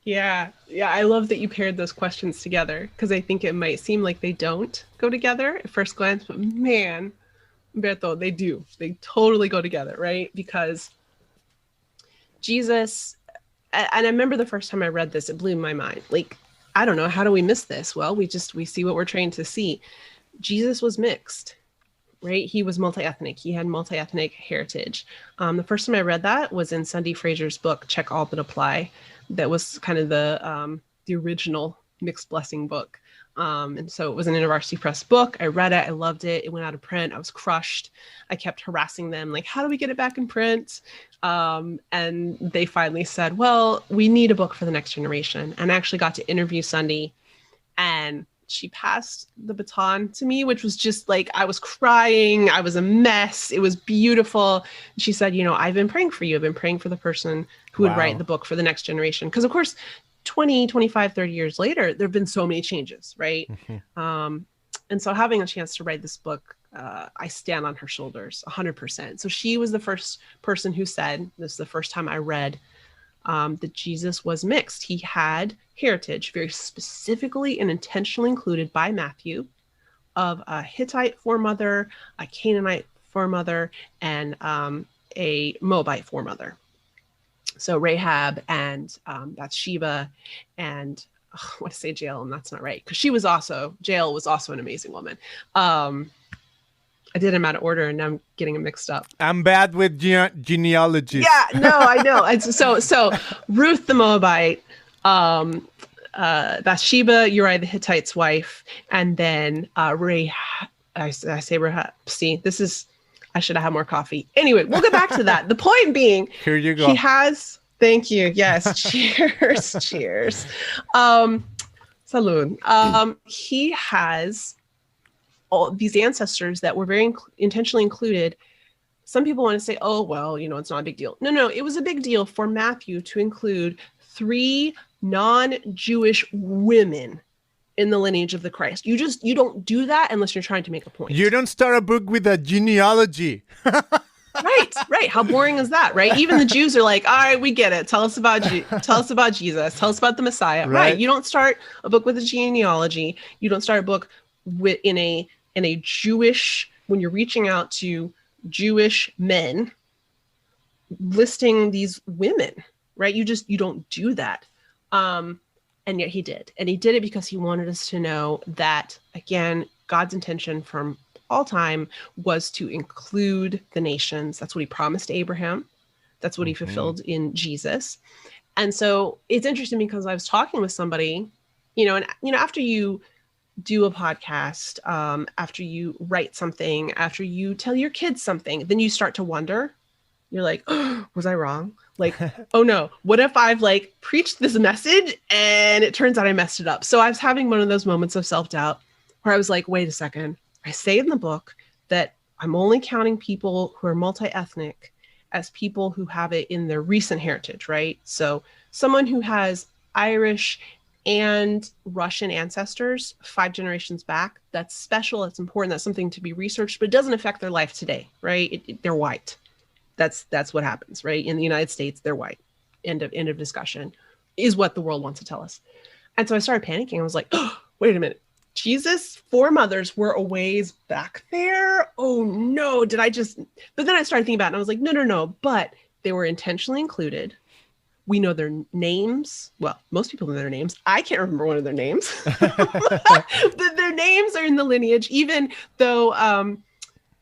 Yeah, I love that you paired those questions together, because I think it might seem like they don't go together at first glance, but man, Berto, they do. They totally go together, right? Because Jesus, and I remember the first time I read this, it blew my mind. Like, I don't know, how do we miss this? Well, we see what we're trained to see. Jesus was mixed, right? He was multi-ethnic. He had multi-ethnic heritage. The first time I read that was in Sunday Fraser's book, Check All But Apply. That was kind of the original mixed blessing book. And so it was an InterVarsity Press book. I read it. I loved it. It went out of print. I was crushed. I kept harassing them, like, how do we get it back in print? And they finally said, well, we need a book for the next generation. And I actually got to interview Sunday, and she passed the baton to me, which was just like, I was crying. I was a mess. It was beautiful. She said, I've been praying for you. I've been praying for the person who would write the book for the next generation. Because of course, 20, 25, 30 years later, there have been so many changes, right? And so having a chance to write this book, I stand on her shoulders 100%. So she was the first person who said, this is the first time I read that Jesus was mixed. He had heritage, very specifically and intentionally included by Matthew, of a Hittite foremother, a Canaanite foremother, and a Moabite foremother. So Rahab and Bathsheba and I want to say Jael, and that's not right, because Jael was also an amazing woman. I did them out of order, and now I'm getting them mixed up. I'm bad with genealogies. Yeah, no, I know. So Ruth the Moabite, Bathsheba, Uriah the Hittite's wife, and then Rahab. I say Rahab. See, I should have had more coffee. Anyway, we'll get back to that. The point being, here you go. Thank you. Yes. Cheers. Cheers. Salud. He has all these ancestors that were very intentionally included. Some people want to say, oh, well, it's not a big deal. No, it was a big deal for Matthew to include 3 non-Jewish women in the lineage of the Christ. You don't do that unless you're trying to make a point. You don't start a book with a genealogy. Right. How boring is that, right? Even the Jews are like, all right, we get it. Tell us about Jesus. Tell us about the Messiah. Right. You don't start a book with a genealogy. You don't start a book in a Jewish, when you're reaching out to Jewish men, listing these women, right? You don't do that. And yet he did. And he did it because he wanted us to know that, again, God's intention from all time was to include the nations. That's what he promised Abraham. That's what he fulfilled in Jesus. And so it's interesting because I was talking with somebody, after you do a podcast, after you write something, after you tell your kids something, then you start to wonder. You're like, oh, was I wrong? Like, oh no, what if I've preached this message and it turns out I messed it up? So I was having one of those moments of self-doubt where I was like, wait a second. I say in the book that I'm only counting people who are multi-ethnic as people who have it in their recent heritage, right? So someone who has Irish and Russian ancestors 5 generations back, that's special, that's important, that's something to be researched, but it doesn't affect their life today, right? They're white. That's what happens, right? In the United States, they're white. End of discussion, is what the world wants to tell us. And so I started panicking. I was like, oh, wait a minute. Jesus' foremothers were a ways back there. Oh no, but then I started thinking about it and I was like, no, but they were intentionally included. We know their names. Well, most people know their names. I can't remember one of their names. Their names are in the lineage, even though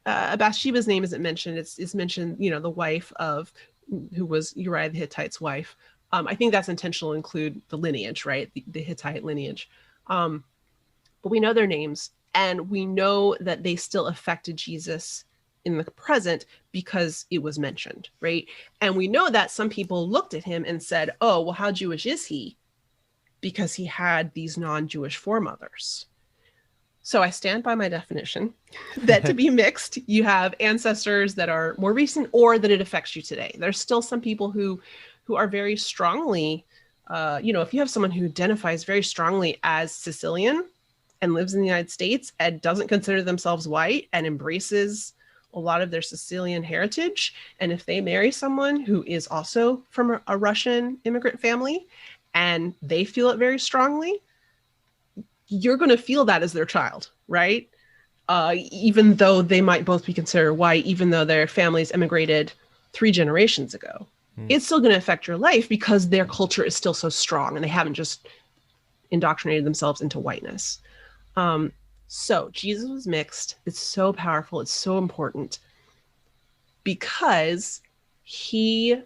Bathsheba's name isn't mentioned. It's mentioned, the wife of who was Uriah the Hittite's wife. I think that's intentional to include the lineage, right? The Hittite lineage. But we know their names, and we know that they still affected Jesus in the present because it was mentioned, right? And we know that some people looked at him and said, oh, well, how Jewish is he? Because he had these non-Jewish foremothers. So I stand by my definition that to be mixed, you have ancestors that are more recent or that it affects you today. There's still some people who who are very strongly, if you have someone who identifies very strongly as Sicilian and lives in the United States and doesn't consider themselves white and embraces a lot of their Sicilian heritage, and if they marry someone who is also from a Russian immigrant family and they feel it very strongly, you're going to feel that as their child, right? Even though they might both be considered white, even though their families immigrated 3 generations ago. It's still going to affect your life because their culture is still so strong and they haven't just indoctrinated themselves into whiteness. So Jesus was mixed. It's so powerful. It's so important because he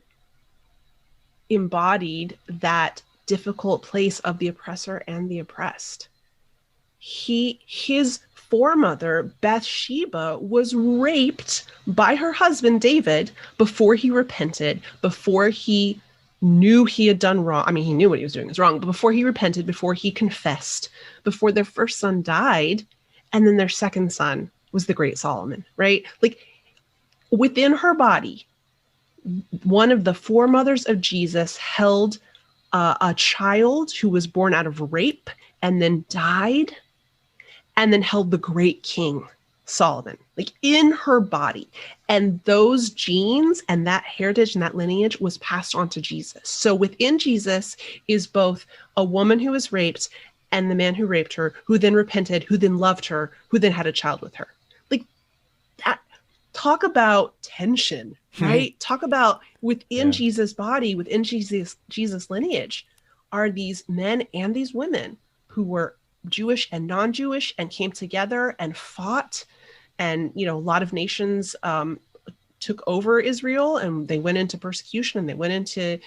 embodied that difficult place of the oppressor and the oppressed. His foremother, Bathsheba, was raped by her husband, David, before he repented, before he knew he had done wrong. I mean, he knew what he was doing was wrong, but before he repented, before he confessed, before their first son died, and then their second son was the great Solomon, right? Like within her body, one of the foremothers of Jesus held a child who was born out of rape and then died, and then held the great king Solomon, like in her body. And those genes and that heritage and that lineage was passed on to Jesus. So within Jesus is both a woman who was raped and the man who raped her, who then repented, who then loved her, who then had a child with her. Like that, talk about tension, right? Talk about within Jesus' body, within Jesus' lineage, are these men and these women who were Jewish and non-Jewish and came together and fought. And, a lot of nations took over Israel and they went into persecution and they went into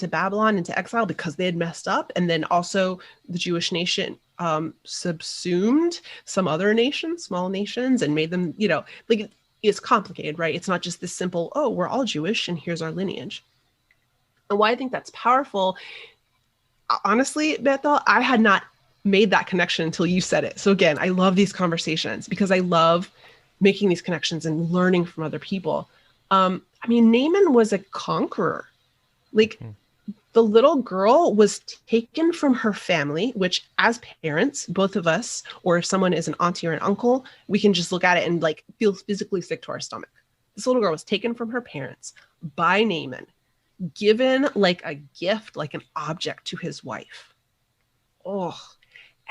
Babylon, into exile because they had messed up. And then also the Jewish nation subsumed some other nations, small nations, and made them, like it's complicated, right? It's not just this simple, oh, we're all Jewish and here's our lineage. And why I think that's powerful, honestly, Bethel, I had not made that connection until you said it. So again, I love these conversations because I love making these connections and learning from other people. Naaman was a conqueror. Like the little girl was taken from her family, which as parents, both of us, or if someone is an auntie or an uncle, we can just look at it and like feel physically sick to our stomach. This little girl was taken from her parents by Naaman, given like a gift, like an object to his wife. Oh,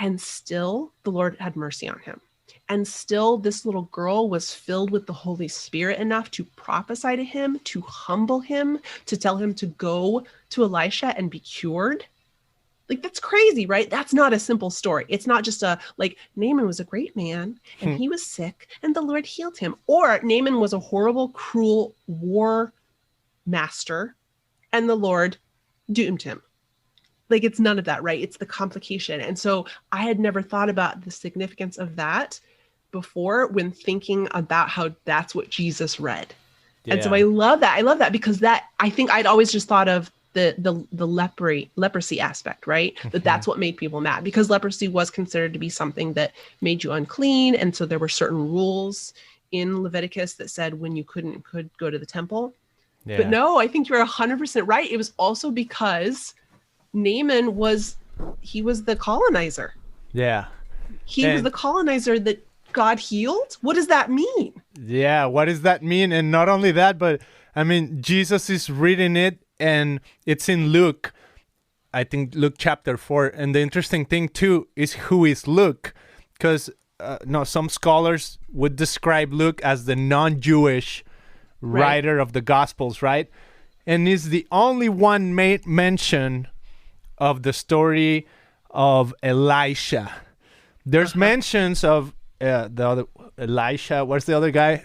and still the Lord had mercy on him. And still this little girl was filled with the Holy Spirit enough to prophesy to him, to humble him, to tell him to go to Elisha and be cured. Like, that's crazy, right? That's not a simple story. It's not just Naaman was a great man and he was sick and the Lord healed him. Or Naaman was a horrible, cruel war master and the Lord doomed him. Like, it's none of that, right? It's the complication. And so I had never thought about the significance of that before when thinking about how that's what Jesus read. Yeah. And so I love that. I love that because I think I'd always just thought of the leprosy aspect, right? That's what made people mad because leprosy was considered to be something that made you unclean. And so there were certain rules in Leviticus that said when you could go to the temple. Yeah. But no, I think you're 100% right. It was also because Naaman was the colonizer. Yeah. He was the colonizer that God healed. What does that mean? Yeah, what does that mean? And not only that, but I mean, Jesus is reading it and it's in Luke, I think Luke chapter 4. And the interesting thing too is who is Luke? Because some scholars would describe Luke as the non-Jewish writer of the Gospels, right? And is the only one made mention of the story of Elisha. There's mentions of the other Elisha. What's the other guy?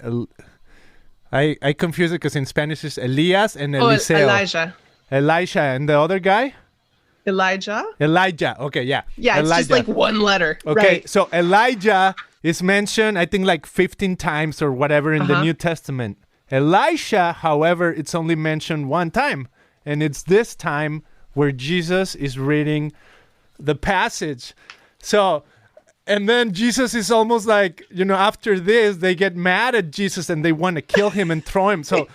I confuse it because in Spanish it's Elias and Eliseo. Elisha and the other guy? Elijah. Okay, yeah. Yeah, it's just like one letter. Okay, right. So Elijah is mentioned, I think, like 15 times or whatever in the New Testament. Elisha, however, it's only mentioned one time. And it's this time where Jesus is reading the passage. So, and then Jesus is almost like, after this, they get mad at Jesus and they want to kill him and throw him. So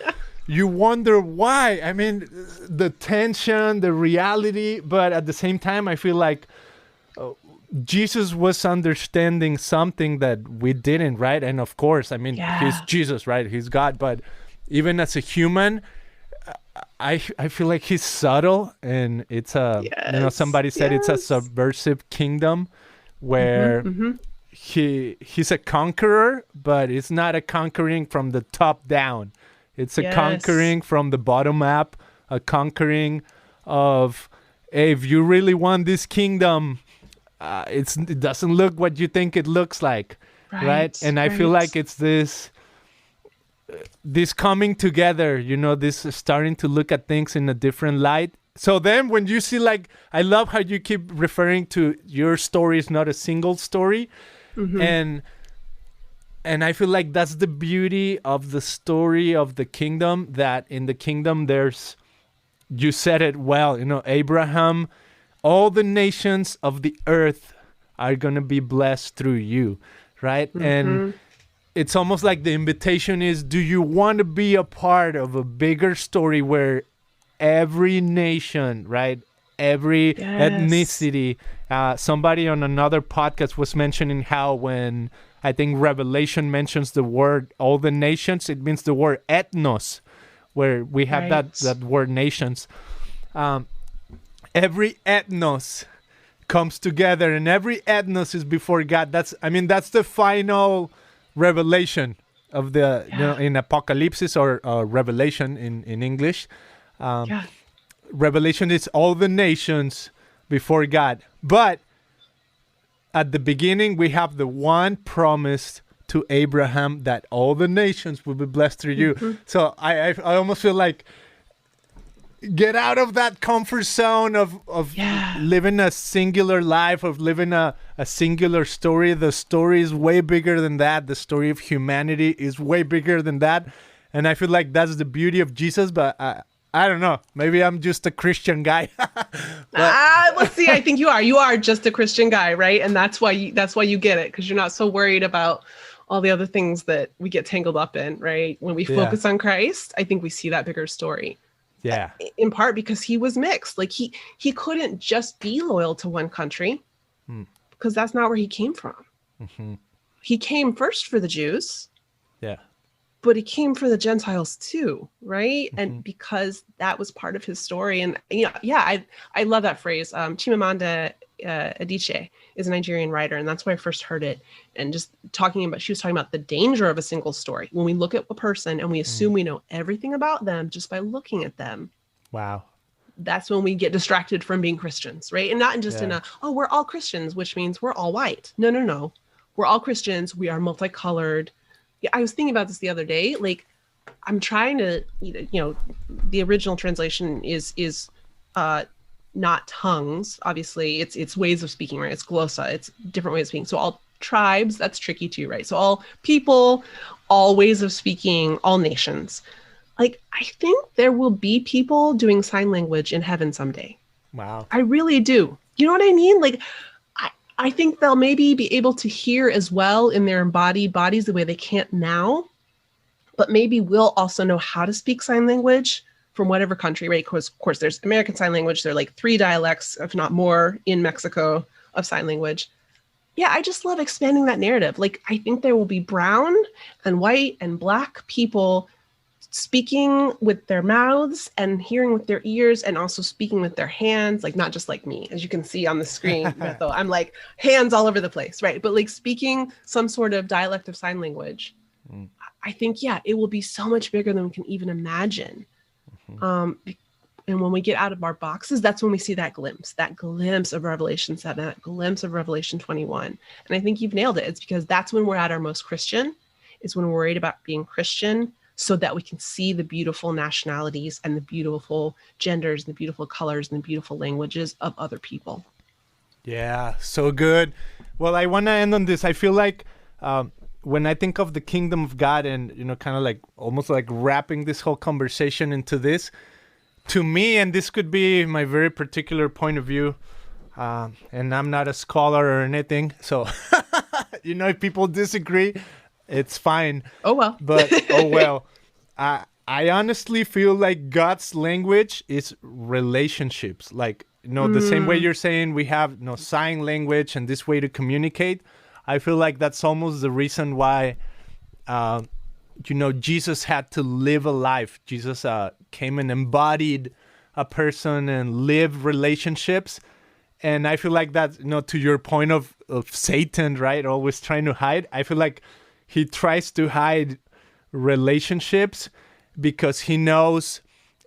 you wonder why. I mean, the tension, the reality, but at the same time, I feel like Jesus was understanding something that we didn't, right? And of course, I mean, he's Jesus, right? He's God, but even as a human, I feel like he's subtle, and it's somebody said it's a subversive kingdom where he's a conqueror, but it's not a conquering from the top down. It's a conquering from the bottom up, a conquering of, hey, if you really want this kingdom, it doesn't look what you think it looks like, right? And I feel like it's this coming together, this starting to look at things in a different light. So then when you see, like, I love how you keep referring to your story is not a single story. And I feel like that's the beauty of the story of the kingdom, that in the kingdom you said it well, Abraham, all the nations of the earth are going to be blessed through you, right? And it's almost like the invitation is, do you want to be a part of a bigger story where every nation, right? Every ethnicity. Somebody on another podcast was mentioning how when I think Revelation mentions the word all the nations, it means the word ethnos, where we have that word nations. Every ethnos comes together, and every ethnos is before God. That's the final revelation of the in Apocalypse or Revelation in English. Revelation is all the nations before God. But at the beginning, we have the one promise to Abraham that all the nations will be blessed through you. So I almost feel like get out of that comfort zone of living a singular life, of living a singular story. The story is way bigger than that. The story of humanity is way bigger than that. And I feel like that's the beauty of Jesus, but I don't know. Maybe I'm just a Christian guy. Let's see. I think you are. You are just a Christian guy, right? And that's why you get it, because you're not so worried about all the other things that we get tangled up in, right? When we focus on Christ, I think we see that bigger story. Yeah. In part because he was mixed. Like he couldn't just be loyal to one country because that's not where he came from. He came first for the Jews. Yeah. But he came for the Gentiles too, right? And because that was part of his story. And I love that phrase. Chimamanda Adichie is a Nigerian writer, and that's where I first heard it. And just she was talking about the danger of a single story. When we look at a person and we assume we know everything about them just by looking at them. Wow. That's when we get distracted from being Christians, right? And not just in we're all Christians, which means we're all white. No. We're all Christians. We are multicolored. Yeah, I was thinking about this the other day. Like, I'm trying to, the original translation is not tongues. Obviously, it's ways of speaking, right? It's glossa. It's different ways of speaking. So all tribes, that's tricky too, right? So all people, all ways of speaking, all nations. Like, I think there will be people doing sign language in heaven someday. Wow. I really do. You know what I mean? Like, I think they'll maybe be able to hear as well in their embodied bodies the way they can't now, but maybe we'll also know how to speak sign language from whatever country, right? Of course, there's American Sign Language. There are like 3 dialects, if not more, in Mexico of sign language. Yeah, I just love expanding that narrative. Like, I think there will be brown and white and black people speaking with their mouths and hearing with their ears and also speaking with their hands, like not just like me, as you can see on the screen, though I'm like hands all over the place, right? But like speaking some sort of dialect of sign language, I think, it will be so much bigger than we can even imagine. And when we get out of our boxes, that's when we see that glimpse of Revelation 7, that glimpse of Revelation 21. And I think you've nailed it. It's because that's when we're at our most Christian, is when we're worried about being Christian, so that we can see the beautiful nationalities and the beautiful genders and the beautiful colors and the beautiful languages of other people. Yeah, so good. Well, I want to end on this. I feel like when I think of the kingdom of God and, kind of like almost like wrapping this whole conversation into this, to me, and this could be my very particular point of view, and I'm not a scholar or anything, so, if people disagree, it's fine. Oh, well. But, oh, well. I honestly feel like God's language is relationships. Like, the same way you're saying we have sign language and this way to communicate. I feel like that's almost the reason why, Jesus had to live a life. Jesus came and embodied a person and lived relationships. And I feel like that, to your point of Satan, right? Always trying to hide. I feel like he tries to hide relationships because he knows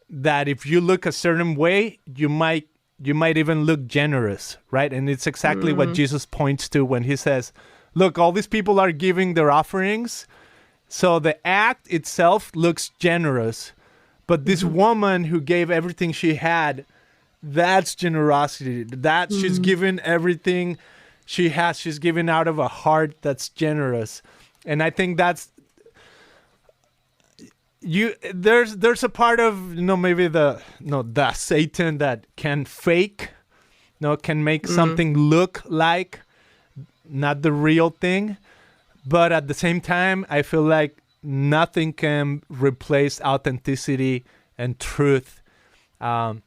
that if you look a certain way, you might even look generous, right? And it's exactly what Jesus points to when he says, look, all these people are giving their offerings. So the act itself looks generous. But this woman who gave everything she had, that's generosity. That she's given everything she has. She's given out of a heart that's generous. And I think that's there's a part of maybe the Satan that can fake, can make something look like not the real thing. But at the same time, I feel like nothing can replace authenticity and truth. And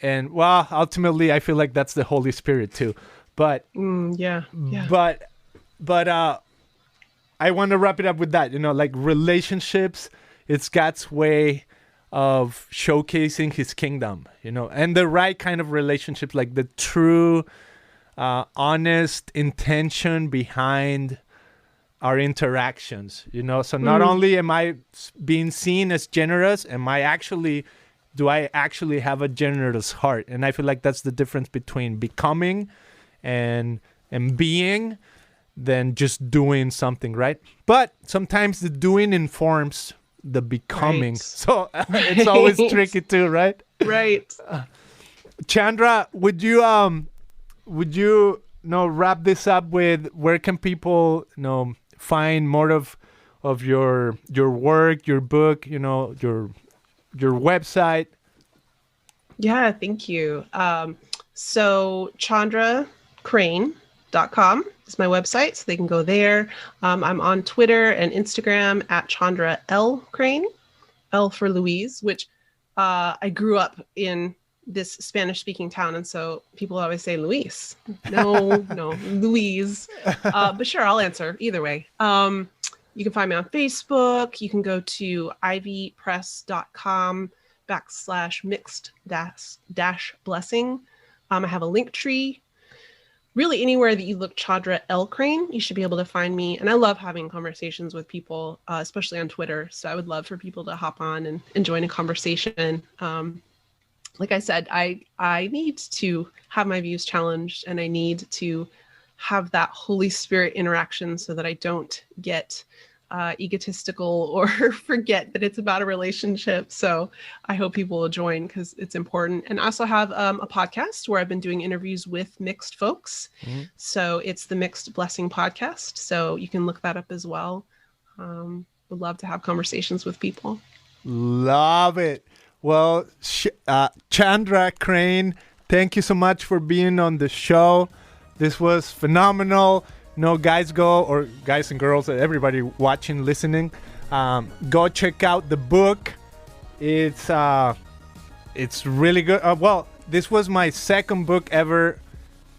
ultimately, I feel like that's the Holy Spirit too. But but I want to wrap it up with that. Like relationships, it's God's way of showcasing His kingdom. And the right kind of relationships, like the true, honest intention behind our interactions. So not only am I being seen as generous, do I actually have a generous heart? And I feel like that's the difference between becoming and being than just doing something, right? But sometimes the doing informs the becoming. Right. So it's always tricky too, right? Right. Chandra, would you wrap this up with where can people find more of your work, your book, your website? Yeah, thank you. So chandracrane.com is my website, so they can go there. I'm on Twitter and Instagram at Chandra L. Crane, L for Louise, which I grew up in this Spanish-speaking town, and so people always say Luis. No, Louise. But sure, I'll answer either way. You can find me on Facebook. You can go to ivpress.com/mixed-blessing. I have a link tree. Really, anywhere that you look Chandra L. Crane, you should be able to find me. And I love having conversations with people, especially on Twitter. So I would love for people to hop on and join a conversation. Like I said, I need to have my views challenged, and I need to have that Holy Spirit interaction so that I don't get egotistical or forget that it's about a relationship. So I hope people will join because it's important. And I also have a podcast where I've been doing interviews with mixed folks. So it's the Mixed Blessing Podcast. So you can look that up as well. Would love to have conversations with people. Love it. Well, Chandra Crane, thank you so much for being on the show. This was phenomenal. Guys and girls, everybody watching, listening, go check out the book. It's really good. This was my second book ever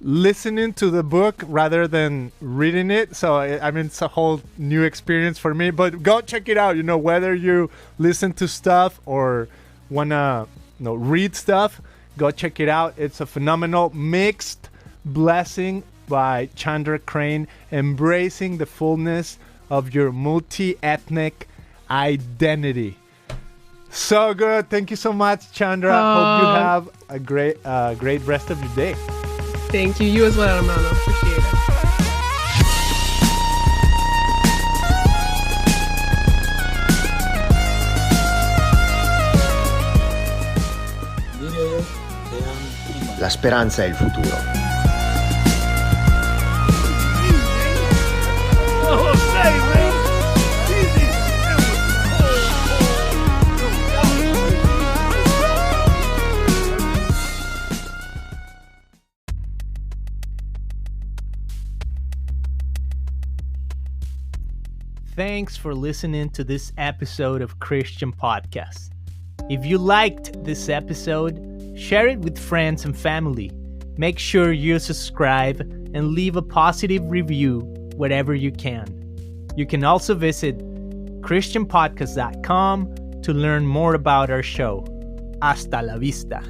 listening to the book rather than reading it. So it's a whole new experience for me, but go check it out. Whether you listen to stuff or want to read stuff, go check it out. It's a phenomenal Mixed Blessing by Chandra Crane, embracing the fullness of your multi-ethnic identity. So good. Thank you so much, Chandra. Hope you have a great rest of your day. Thank you. You as well, hermano. Appreciate it. La speranza è il futuro. Thanks for listening to this episode of Christian Podcast. If you liked this episode, share it with friends and family. Make sure you subscribe and leave a positive review wherever you can. You can also visit christianpodcast.com to learn more about our show. Hasta la vista.